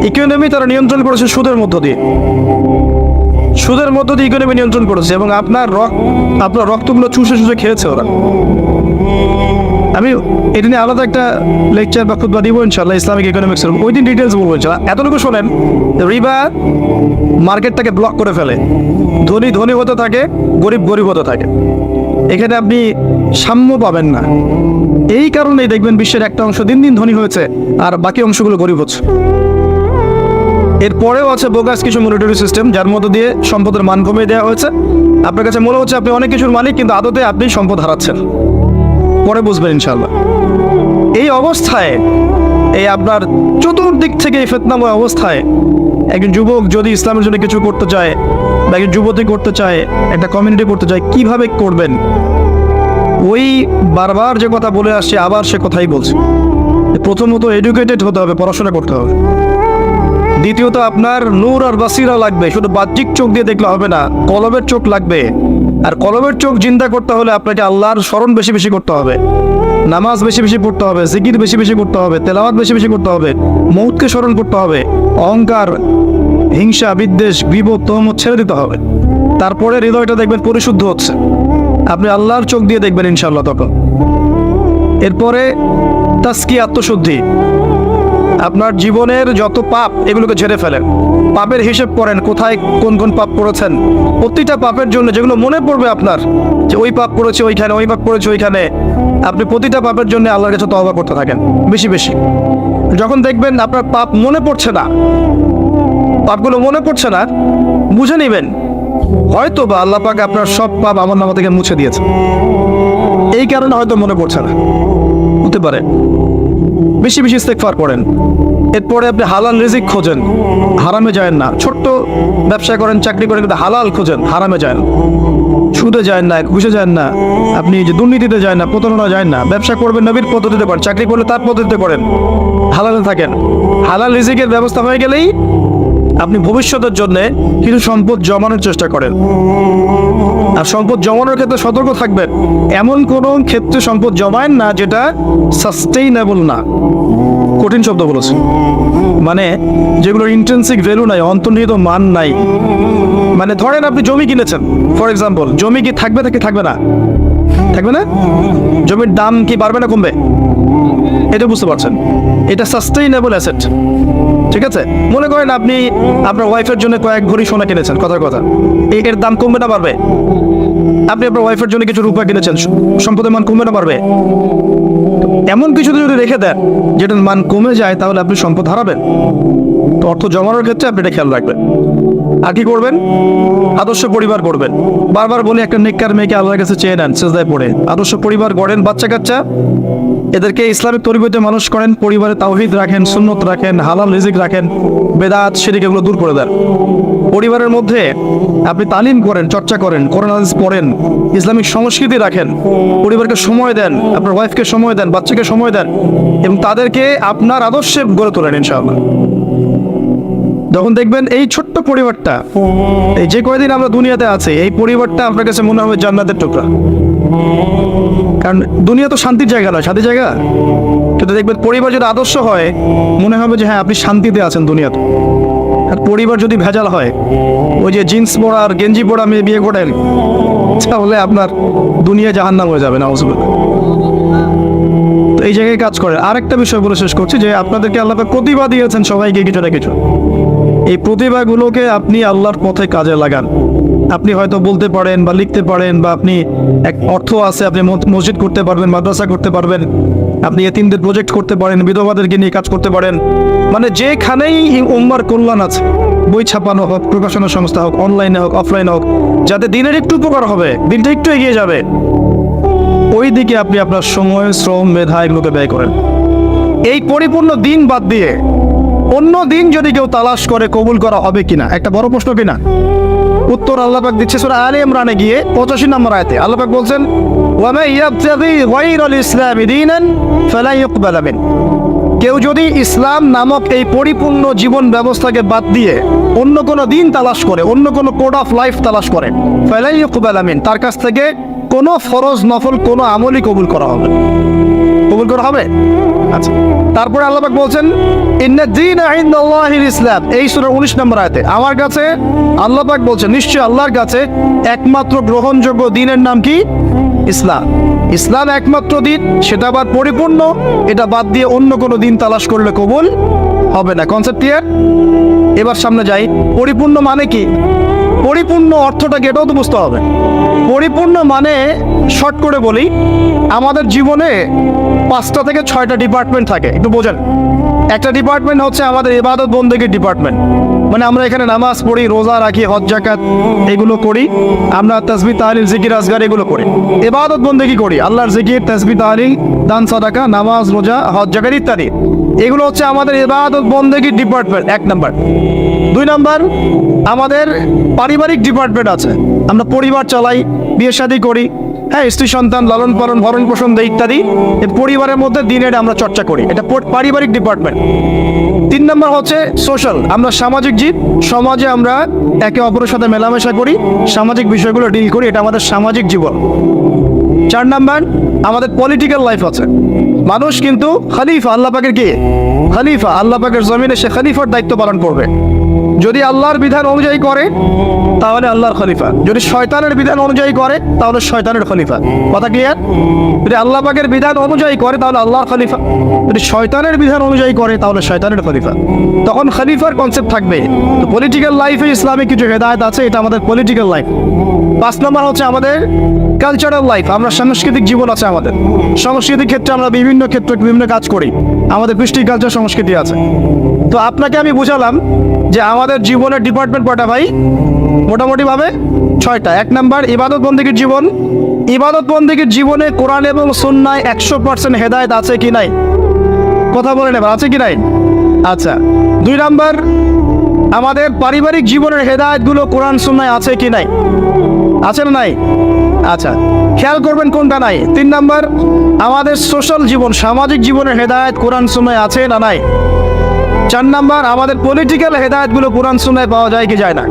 ইকোনমি তারা নিয়ন্ত্রণ করেছে সুদের মধ্য দিয়ে ইকোনমি নিয়ন্ত্রণ করেছে, এবং আপনার রক্তগুলো চুষে খেয়েছে ওরা। আমি এটা নিয়ে আলাদা একটা লেকচার বা খুতবা দিব ইনশাআল্লাহ, ইসলামিক ইকোনমিক্সের, ওই দিন ডিটেলস বলবো ইনশাআল্লাহ। এতটুকু শোনেন, রিবা মার্কেটটাকে ব্লক করে ফেলে, ধনী হতে থাকে, গরিব হতে থাকে। এখানে আপনি সাম্য পাবেন না। এই কারণেই দেখবেন বিশ্বের একটা অংশ দিন দিন ধনী হয়েছে আর বাকি অংশগুলো গরিব হচ্ছে। এরপরেও আছে বোগাস কিছু মনিটরি সিস্টেম, যার মধ্য দিয়ে সম্পদের মান কমিয়ে দেওয়া হয়েছে। আপনার কাছে মনে হচ্ছে আপনি অনেক কিছুর মালিক, কিন্তু আদতে আপনি সম্পদ হারাচ্ছেন। পরে বুঝবেন ইনশাআল্লাহ। এই অবস্থায়, এই আপনার চতুর্দিক থেকে এই ফিতনাময় অবস্থায় একজন যুবক যদি ইসলামের জন্য কিছু করতে চায় বা একজন যুবতী করতে চায়, একটা কমিউনিটি করতে চায়, কিভাবে করবেন? ওই বারবার যে কথা বলে আসছে আবার সে কথাই বলছে। প্রথমত এডুকেটেড হতে হবে, পড়াশোনা করতে হবে। দ্বিতীয়ত আপনার নূর আর বাসিরা লাগবে, শুধু বাহ্যিক চোখ দিয়ে দেখলে হবে না, কলবের চোখ লাগবে। আর কলবের চোখ চিন্তা করতে হলে আপনাকে আল্লাহর স্মরণ বেশি বেশি করতে হবে, নামাজ বেশি বেশি পড়তে হবে, জিকির বেশি বেশি করতে হবে, তেলাওয়াত বেশি বেশি করতে হবে, মৌতকে স্মরণ করতে হবে, অহংকার, হিংসা, বিদ্বেষ, বিপদ, তহমত ছেড়ে দিতে হবে। তারপরে হৃদয়টা দেখবেন পরিশুদ্ধ হচ্ছে, আপনি আল্লাহর চোখ দিয়ে দেখবেন ইনশাআল্লাহ তখন। এরপরে তাসকিয়া, আত্মশুদ্ধি। আপনার জীবনের যত পাপ এগুলোকে ঝেড়ে ফেলেন, পাপের হিসেব করেন, কোথায় কোন কোন পাপ করেছেন। প্রতিটা পাপের জন্য যেগুলো মনে পড়বে আপনার যে ওই পাপ করেছে ওইখানে, ওই পাপ করেছে ওইখানে, আপনি প্রতিটা পাপের জন্য আল্লাহর কাছে তওবা করতে থাকেন বেশি বেশি। যখন দেখবেন আপনার পাপ মনে পড়ছে না, পাপগুলো মনে পড়ছে না, বুঝে নেবেন হয়তো বা আল্লাহ পাক আপনার সব পাপ আমার নামা থেকে মুছে দিয়েছে, এই কারণে হয়তো মনে পড়ছে না, হতে পারে। বেশি বেশি ইস্তেগফার করেন। এরপরে আপনি হালাল রিজিক খোঁজেন, হারামে যায় না। ছোট্ট ব্যবসা করেন, চাকরি করেন, কিন্তু হালাল খোঁজেন, হারামে যায় না। সুদে যায় না, ঘুষে যায় না, আপনি যে দুর্নীতিতে যায় না, প্রতারণা যায় না। ব্যবসা করবেন নবীর পদ্ধতিতে করেন, চাকরি করলে তার পদ্ধতিতে করেন, হালালে থাকেন। হালাল রিজিকের ব্যবস্থা হয়ে গেলেই আপনি ভবিষ্যতের জন্য কিছু সম্পদ জমানোর চেষ্টা করেন। আর সম্পদ জমানোর ক্ষেত্রে সতর্ক থাকবেন, এমন কোনো ক্ষেত্রে সম্পদ জমায়েন না যেটা সাস্টেইনেবল না। কঠিন শব্দ বলেছে, মানে যেগুলোর ইন্ট্রিনসিক ভ্যালু নাই, অন্তর্নিহিত মান নাই। মানে ধরেন আপনি জমি কিনেছেন, ফর এক্সাম্পল, জমি কি থাকবে নাকি থাকবে না? থাকবে না। জমির দাম কি বাড়বে না কমবে? এটা বুঝতে পারছেন, এটা সাস্টেইনেবল অ্যাসেট। ঠিক আছে, মনে করেন আপনি আপনার ওয়াইফের জন্য কয়েক ভরি সোনা কিনেছেন, কথার কথা, এর দাম কমবে না বাড়বে? আপনি আপনার ওয়াইফের জন্য কিছু রূপা কিনেছেন, সম্পদের মান কমবে না বাড়বে? এমন কিছু যদি রেখে দেন যেটার মান কমে যায়, তাহলে আপনি সম্পদ হারাবেন। তো অর্থ জমানোর ক্ষেত্রে আপনি এটা খেয়াল রাখবেন। আর কি করবেন? আদর্শ পরিবার করবেন। বারবার বলি, একটা নেককার মেয়েকে আল্লাহর কাছে চেয়ে নেন, সেজদায় পড়ে আদর্শ পরিবার গড়েন। বাচ্চা কাচ্চা এদেরকে ইসলামিক তরবিয়তে মানুষ করেন, পরিবারে তাওহীদ রাখেন, সুন্নত রাখেন, হালাল রিজিক রাখেন, বেদাত শিরক এগুলো দূর করে দেন। পরিবারের মধ্যে আপনি তালিম করেন, চর্চা করেন, কোরআন হাদিস পড়েন, ইসলামিক সংস্কৃতি রাখেন, পরিবারকে সময় দেন, আপনার ওয়াইফকে সময় দেন, বাচ্চাকে সময় দেন, এবং তাদেরকে আপনার আদর্শে গড়ে তোলেন ইনশাআল্লাহ। যখন দেখবেন এই ছোট্ট পরিবারটা, এই যে কয়দিন আমরা দুনিয়াতে আছি, এই পরিবারটা আপনার কাছে মনে হবে জান্নাতের টুকরা। কারণ দুনিয়া তো শান্তির জায়গা নয়, শান্তির জায়গা। কিন্তু দেখবেন পরিবার যদি আদর্শ হয়, মনে হবে যে হ্যাঁ আপনি শান্তিতে আছেন দুনিয়াতে। আর পরিবার যদি ভেজাল হয়, ওই যে জিন্স পরা আর গেঞ্জি পরা মেয়ে বিয়ে করেন, তাহলে আপনার দুনিয়া জাহান্নাম হয়ে যাবে, নাউজুবিল্লাহ। তো এই জায়গায় কাজ করে। আরেকটা বিষয় বলে শেষ করছি, যে আপনাদেরকে আল্লাহ পাক প্রতিভা দিয়েছেন সবাইকে কিছু না কিছু। এই প্রতিভাগুলোকে আপনি আল্লাহর পথে কাজে লাগান। আপনি হয়তো বলতে পারেন বা লিখতে পারেন, বা আপনি এক অর্থ আছে, আপনি মসজিদ করতে পারবেন, মাদ্রাসা করতে পারবেন, আপনি এতিমদের প্রজেক্ট করতে পারেন, বিধবাদেরকে নিয়ে কাজ করতে পারেন। মানে যেখানেই উম্মার কল্যাণ আছে, বই ছাপানো হোক, প্রকাশনা সংস্থা হোক, অনলাইনে হোক, অফলাইনে হোক, যাতে দিনের একটু উপকার হবে, দিনটা একটু এগিয়ে যাবে, ওই দিকে আপনি আপনার সময়, শ্রম, মেধা এগুলোকে ব্যয় করেন। এই পরিপূর্ণ দিন বাদ দিয়ে অন্য দিন যদি কেউ তালাশ করে, কবুল করা হবে কিনা, একটা বড় প্রশ্ন কিনা? উত্তর আল্লাহ পাক দিচ্ছে সূরা আলে ইমরানে গিয়ে 85 নম্বর আয়াতে। আল্লাহ পাক বলছেন, ওয়া মা ইয়াবতাগি গায়রাল ইসলামি দীনান ফালা ইউকবাল মিন। কেউ যদি ইসলাম নামক এই পরিপূর্ণ জীবন ব্যবস্থাকে বাদ দিয়ে অন্য কোনো দিন তালাশ করে, অন্য কোনো কোড অফ লাইফ তালাশ করে, ফালা ইউকবাল মিন, তার কাছ থেকে কোনো ফরজ নফল কোনো আমলই কবুল করা হবে, কবুল করা হবে। আচ্ছা, তারপরে আল্লাহ পাক বলছেন, ইন্নাদ দীনা ইনদাল্লাহিল ইসলাম, এই সূরার 19 নম্বর আয়াতে। আমার কাছে আল্লাহ পাক বলছেন, নিশ্চয় আল্লাহর কাছে একমাত্র গ্রহণযোগ্য দ্বীনের নাম কি? ইসলাম। ইসলাম একমাত্র দ্বীন, সেটা আবার পরিপূর্ণ। এটা বাদ দিয়ে অন্য কোনো দিন তালাশ করলে কবুল হবে না। Concept clear? এবার সামনে যাই। পরিপূর্ণ মানে কি? পরিপূর্ণ অর্থটা এটাও তো বুঝতে হবে। পরিপূর্ণ মানে, শর্ট করে বলি, আমাদের জীবনে 5টা থেকে 6টা ডিপার্টমেন্ট থাকে, একটু বোঝেন। একটা ডিপার্টমেন্ট হচ্ছে আমাদের ইবাদত বন্দেগীর ডিপার্টমেন্ট, মানে আমরা এখানে নামাজ পড়ি, রোজা রাখি, হজ জাকাত এগুলো করি, আমরা তাসবিহ তাহলিল জিকির আজগার এগুলো করি, ইবাদত বন্দেগী করি, আল্লাহর জিকির, তাসবিহ তাহলিল, দান সাদাকা, নামাজ রোজা, হজ জাকাত ইত্যাদি। এগুলো হচ্ছে আমাদের ইবাদত বন্দেগীর ডিপার্টমেন্ট, 1 নাম্বার। 2 নাম্বার, আমাদের পারিবারিক ডিপার্টমেন্ট আছে, আমরা পরিবার চালাই, বিয়ে শাদী করি, হ্যাঁ, স্ত্রী সন্তান লালন পালন, ভরণ পোষণ দেয় ইত্যাদি। এই পরিবারের মধ্যে দিনের আমরা চর্চা করি, এটা পারিবারিক ডিপার্টমেন্ট। 3 নাম্বার হচ্ছে সোশ্যাল, আমরা সামাজিক জীব, সমাজে আমরা একে অপরের সাথে মেলামেশা করি, সামাজিক বিষয়গুলো ডিল করি, এটা আমাদের সামাজিক জীবন। 4 নাম্বার, আমাদের পলিটিক্যাল লাইফ আছে। মানুষ কিন্তু খলিফা, আল্লাহ পাকের কি খলিফা, আল্লাহ পাকের জমিনে সে খলিফার দায়িত্ব পালন করবে। যদি আল্লাহর বিধান অনুযায়ী করে তাহলে আল্লাহর খলিফা, যদি শয়তানের বিধান অনুযায়ী করে তাহলে শয়তানের খলিফা। কথা ক্লিয়ার? যদি আল্লাহ পাকের বিধান অনুযায়ী করে তাহলে আল্লাহর খলিফা, যদি শয়তানের বিধান অনুযায়ী করে তাহলে শয়তানের খলিফা। তখন খলিফার কনসেপ্ট থাকবে। তো পলিটিক্যাল লাইফে ইসলামিক কিছু হেদায়েত আছে, এটা আমাদের পলিটিক্যাল লাইফ। 5 নম্বর হচ্ছে আমাদের কালচারাল লাইফ, আমরা সাংস্কৃতিক জীবন আছে আমাদের। সাংস্কৃতিক ক্ষেত্রে আমরা বিভিন্ন ক্ষেত্রে বিভিন্ন কাজ করি, আমাদের কৃষ্টি কালচার সংস্কৃতি আছে। তো আপনাকে আমি বুঝালাম যে আমাদের জীবনের ডিপার্টমেন্ট কয়টা ভাই? মোটামুটি ভাবে 6টা। 1 নাম্বার ইবাদত বন্দেগীর জীবন। ইবাদত বন্দেগীর জীবনে কোরআন এবং সুন্নায় 100% হেদায়েত আছে কি নাই? কথা বলেন এবার, আছে কি নাই? আচ্ছা। 2 নাম্বার, আমাদের পারিবারিক জীবনের হেদায়েতগুলো কোরআন সুন্নায় আছে কি নাই? আছে না নাই? আচ্ছা, খেয়াল করবেন কোনটা নাই। 3 নাম্বার, আমাদের সোশ্যাল জীবন, সামাজিক জীবনের হেদায়েত কোরআন সুন্নায় আছে না নাই? 4 নাম্বার, আমাদের পলিটিক্যাল হেদায়েতগুলো কোরআন সুন্নায় পাওয়া যায় কি যায় না?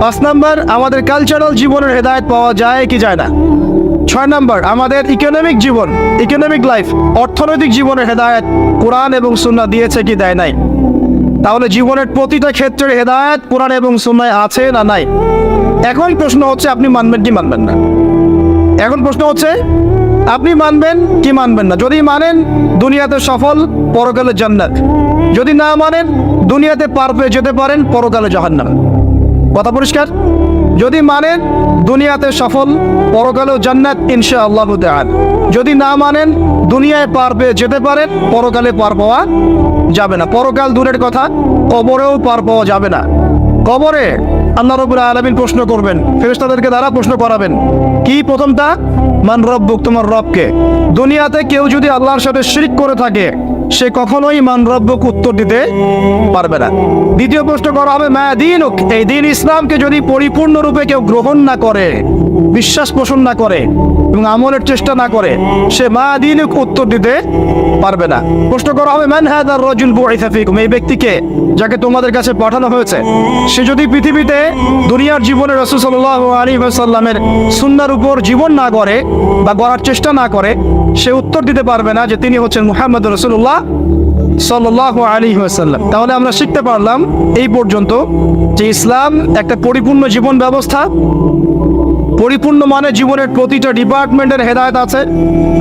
5 নাম্বার, আমাদের কালচারাল জীবনের হেদায়েত পাওয়া যায় কি যায় না? 6 নাম্বার, আমাদের ইকোনমিক জীবন, ইকোনমিক লাইফ, অর্থনৈতিক জীবনের হেদায়েত কোরআন এবং সুন্নাহ দিয়েছে কি দেয় নাই? তাহলে জীবনের প্রতিটা ক্ষেত্রের হেদায়েত কোরআন এবং সুন্নায় আছে না নাই? এখন প্রশ্ন হচ্ছে আপনি মানবেন কি মানবেন না? এখন প্রশ্ন হচ্ছে আপনি মানবেন কি মানবেন না? যদি মানেন দুনিয়াতে সফল, পরকালে জান্নাত। যদি না মানেন দুনিয়াতে পার পেয়ে যেতে পারেন, পরকালে জাহান্নাম। কথা পরিষ্কার? যদি মানেন দুনিয়াতে সফল, পরকালেও জান্নাত ইনশাআল্লাহ তাআলা। যদি না মানেন দুনিয়ায় পার পেয়ে যেতে পারেন, পরকালে পার পাওয়া যাবে না। পরকাল দূরের কথা, কবরেও পার পাওয়া যাবে না। কবরে আল্লাহ রাব্বুল আলামিন প্রশ্ন করবেন, ফেরেশতাদেরকে দ্বারা প্রশ্ন করাবেন। কি প্রথমটা? মান রব্বুক, তোমার রবকে। দুনিয়াতে কেউ যদি আল্লাহর সাথে শিরক করে থাকে, সে কখনোই মান রব্বুক উত্তর দিতে পারবে না। দ্বিতীয় প্রশ্ন করা হবে মা দীনুক, এই দিন ইসলামকে যদি পরিপূর্ণরূপে কেউ গ্রহণ না করে, বিশ্বাস পোষণ না করে এবং আমলের চেষ্টা না করে, সে মা দীনুক উত্তর দিতে পারবে না। প্রশ্ন করা হবে মান হাদার রাজুল বুইসা ফিকুম, এই ব্যক্তিকে যাকে তোমাদের কাছে পাঠানো হয়েছে, সে যদি পৃথিবীতে দুনিয়ার জীবনে রাসূল সাল্লাল্লাহু আলাইহি ওয়াসাল্লামের সুন্নাহর উপর জীবন না গড়ে বা গড়ার চেষ্টা না করে, সে উত্তর দিতে পারবে না যে তিনি হচ্ছেন মুহাম্মদ রাসূলুল্লাহ সাল্লাল্লাহু আলাইহি ওয়াসাল্লাম। তাহলে আমরা শিখতে পারলাম এই পর্যন্ত যে ইসলাম একটা পরিপূর্ণ জীবন ব্যবস্থা। পরিপূর্ণ মানে জীবনের প্রতিটা ডিপার্টমেন্টের হেদায়েত আছে।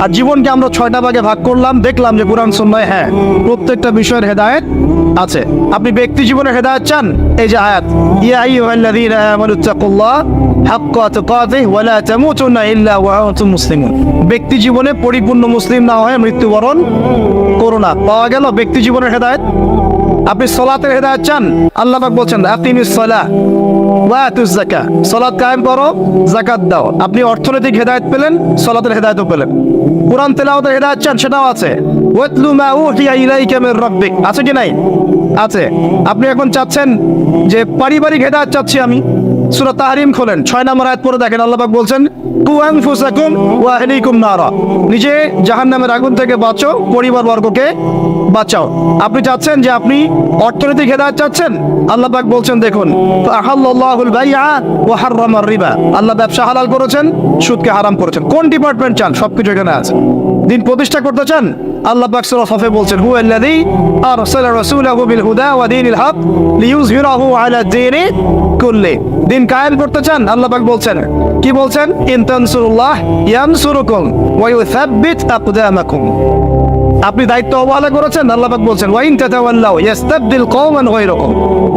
আর জীবনকে আমরা 6টা ভাগে ভাগ করলাম, দেখলাম যে কুরআন সুন্নাহয় হ্যাঁ প্রত্যেকটা বিষয়ের হেদায়েত আছে। আপনি ব্যক্তি জীবনের হেদায়েত চান, এই যে আয়াত, ইয়া আইয়ুহাল্লাযীনা আমানুত্তাকুল্লাহ হাক্কা তুকাতিহি ওয়া লা তামুতুন্না ইল্লা ওয়া আনতুম মুসলিমুন। ব্যক্তি জীবনে পরিপূর্ণ মুসলিম না হয়ে মৃত্যুবরণ করো না। পাওয়া গেল ব্যক্তি জীবনের হেদায়েত। আপনি সালাতের হেদায়েত চান, আল্লাহ পাক বলছেন আকিমিস সালাহ ওয়া আতুজ যাকাত, সালাত কায়েম করো, যাকাত দাও। আপনি অর্থনৈতিক হেদায়েত পেলেন, সালাতের হেদায়েতও পেলেন। কুরআন তেলাওয়াতের হেদায়েত চান, সেটাও আছে। ওয়াতলু মা উহিয়া ইলাইকা মির রাব্বিক, আছে কি নাই? আছে। আপনি এখন চাচ্ছেন যে পারিবারিক হেদায়েত চাচ্ছি আমি, সূরা তাহরিম খোলেন, 6 নম্বর আয়াত পড়ে দেখেন, আল্লাহ পাক বলছেন কু আনফুসাকুম ওয়া আহলিকুম নারা, নিজে জাহান্নামের আগুন থেকে বাঁচো, পরিবার বর্গকে বাঁচাও। আপনি চাচ্ছেন যে আপনি অর্থনৈতিক হেদায়েত চাচ্ছেন, আল্লাহ পাক বলছেন দেখুন ফাআহাল্লাহুল বাইআ ওয়া হাররামার রিবা, আল্লাহ ব্যবসা হালাল করেছেন, সুদকে হারাম করেছেন। কোন ডিপার্টমেন্ট চান? সবকিছু এখানে আছে। দিন প্রতিষ্ঠা করতে চান, আল্লাহ পাক সূরা সাফে বলছেন হুয়াল্লাযী আরসালা রাসূলাহু বিল হুদা ওয়া দীনিল হক লিইয়ুযহিরাহু আলা দ্বীনি কুল্লি। দিন কায়েম করতে চান, আল্লাহ পাক বলছেন, কি বলছেন? ইন তানসুরুল্লাহ ইয়ানসুরুকুম ওয়া ইউসাব্বিত আকদামাকুম। আপনি দায়িত্ব অবহেলা করেছেন, আল্লাহ পাক বলছেন ওয়া ইন তাতাওয়াল্লাউ ইস্তাবদিল কওমান গায়রাকুম।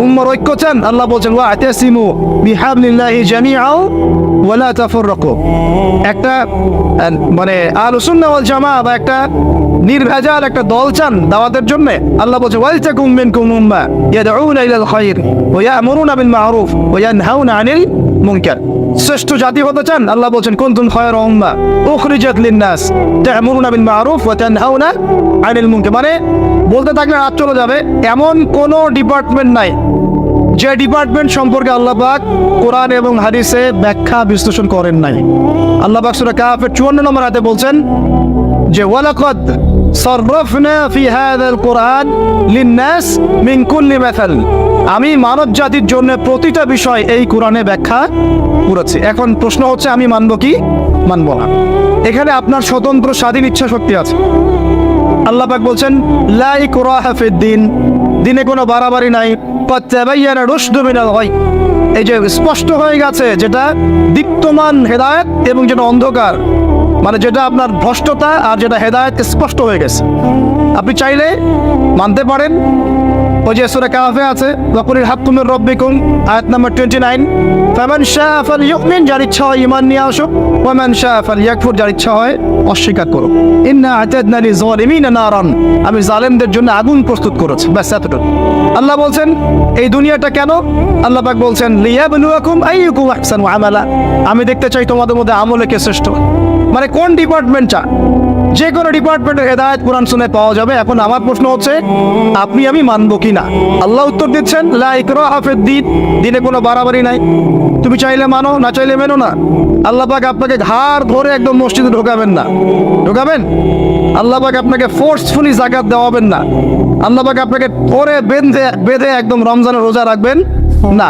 উম্মার ঐক্য চান, আল্লাহ বলছেন ওয়া আতাসিমু বিহাবলিল্লাহি জামিআও ওয়ালা তাফাররাকু। একটা মানে আহলুস সুন্নাহ ওয়াল জামাআহ বা একটা নির্ভেজাল একটা দল চান দাওয়াতের জন্য, আল্লাহ বলছে ওয়ালতাকুম মিনকুম উম্মাহ ইয়াদউনা ইলাল খায়র ওয়া ইয়া'মুরুনা বিল মা'রুফ ওয়া ইয়ানহাউনা আনিল মুনকার। শ্রেষ্ঠ জাতি হতে চান, আল্লাহ বলছেন কুনতুম খায়রা উম্মাহ উখরিজাত লিন-নাস তা'মুরুনা বিল মা'রুফ ওয়া তানহাউনা আনিল মুনকার। মানে বলতে থাকলে রাত চলে যাবে, এমন কোনো ডিপার্টমেন্ট নাই যে ডিপার্টমেন্ট সম্পর্কে আল্লাহ পাক কোরআন এবং হাদিসে ব্যাখ্যা বিশ্লেষণ করেন নাই। আল্লাহ পাক সূরা কাহফের 54 নম্বর আয়াতে বলছেন যে ওয়ালাকাদ সাররাফনা ফি হাযাল কুরআন লিন-নাস মিন কুল্লি মাসাল। আমি মানব জাতির জন্য প্রতিটা বিষয় এই কোরআনে ব্যাখ্যা করেছি। এখন প্রশ্ন হচ্ছে আমি মানব কি মানব না? এখানে আপনার স্বতন্ত্র স্বাধীন ইচ্ছা শক্তি আছে। আল্লাহ পাক বলছেন লা ইকরাহা ফিদ-দীন, দিনে কোনো বাড়াবাড়ি নাই। ক্বাদ তাবায়্যানা রুশদু মিনাল গায়, এই যে স্পষ্ট হয়ে গেছে যেটা দীপ্তমান হেদায়েত এবং যেটা অন্ধকার, মানে যেটা আপনার ভ্রষ্টতা আর যেটা হেদায়েত স্পষ্ট হয়ে গেছে। আপনি চাইলে মানতে পারেন। ওই যে সূরা কাহফে আছে ওয়াকুলিল হাক্কু মির রাব্বিকুম, আয়াত নাম্বার 29, ফামান শাআ ফালইউমিন, যার ইচ্ছা হয় ঈমান নিয়ে আসো, ওয়া মান শাআ ফালইয়াকফুর, যার ইচ্ছা হয় অস্বীকার করো। ইন্না আ'তাদনা লিয-যালিমিনা নারান, আমি জালেমদের জন্য আগুন প্রস্তুত করেছি। ব্যাস এতটুকু। আল্লাহ বলছেন এই দুনিয়াটা কেন? আল্লাহ পাক বলছেন লিয়াবলুয়াকুম আইয়ুকুম আহসানু আমালা, আমি দেখতে চাই তোমাদের মধ্যে আমলে কে শ্রেষ্ঠ। মানে কোন ডিপার্টমেন্টটা, যে কোনো ডিপার্টমেন্টের হেদায়েত কোরআন শুনে পাওয়া যাবে। এখন আমার প্রশ্ন হচ্ছে আপনি আমি মানবো কিনা? আল্লাহ উত্তর দিচ্ছেন লা ইকরাহা ফিদ-দীন, দিনে কোনো বাড়াবাড়ি নাই। তুমি চাইলে মানো, না চাইলে মেনো না। আল্লাহ পাক আপনাকে ঘাড় ধরে একদম মসজিদে ঢোকাবেন না। ঢোকাবেন? আল্লাহ পাক আপনাকে ফোর্সফুলি যাকাত দেওয়াবেন না। আল্লাহ পাক আপনাকে ধরে বেঁধে একদম রমজানের রোজা রাখবেন না।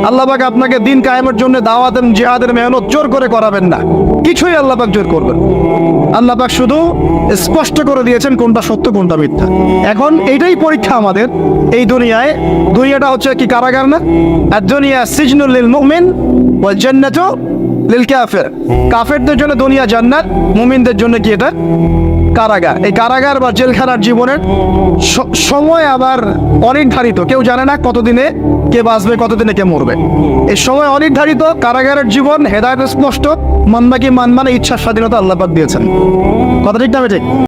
আল্লাহ পাক আপনাকে দিন কায়েমের জন্য দাওয়াত এবং জিহাদের মেহনত জোর করে করাবেন না। কিছুই আল্লাহ পাক জোর করবেন। আল্লাহ পাক শুধু স্পষ্ট করে দিয়েছেন কোনটা সত্য কোনটা মিথ্যা। এখন এইটাই পরীক্ষা আমাদের এই দুনিয়ায়। দুনিয়াটা হচ্ছে কি কারাগার না? আদ-দুনিয়া সিজনুল লিল মুমিন ওয়াল জান্নাতু লিল কাফির। কাফেরদের জন্য দুনিয়া জান্নাত, মুমিনদের জন্য কি এটা কারাগার। এই কারাগার বা জেলখানার জীবনের সময় আবার অনির্ধারিত। কেউ জানে না কতদিনে কে বাঁচবে, কতদিনে কে মরবে। এই সময় অনির্ধারিত। কারাগারের জীবন হেদায়েত স্পষ্ট, মানবা কি মানবা না, ইচ্ছার স্বাধীনতা আল্লাহ পাক দিয়েছেন। কথা ঠিক না? ঠিক।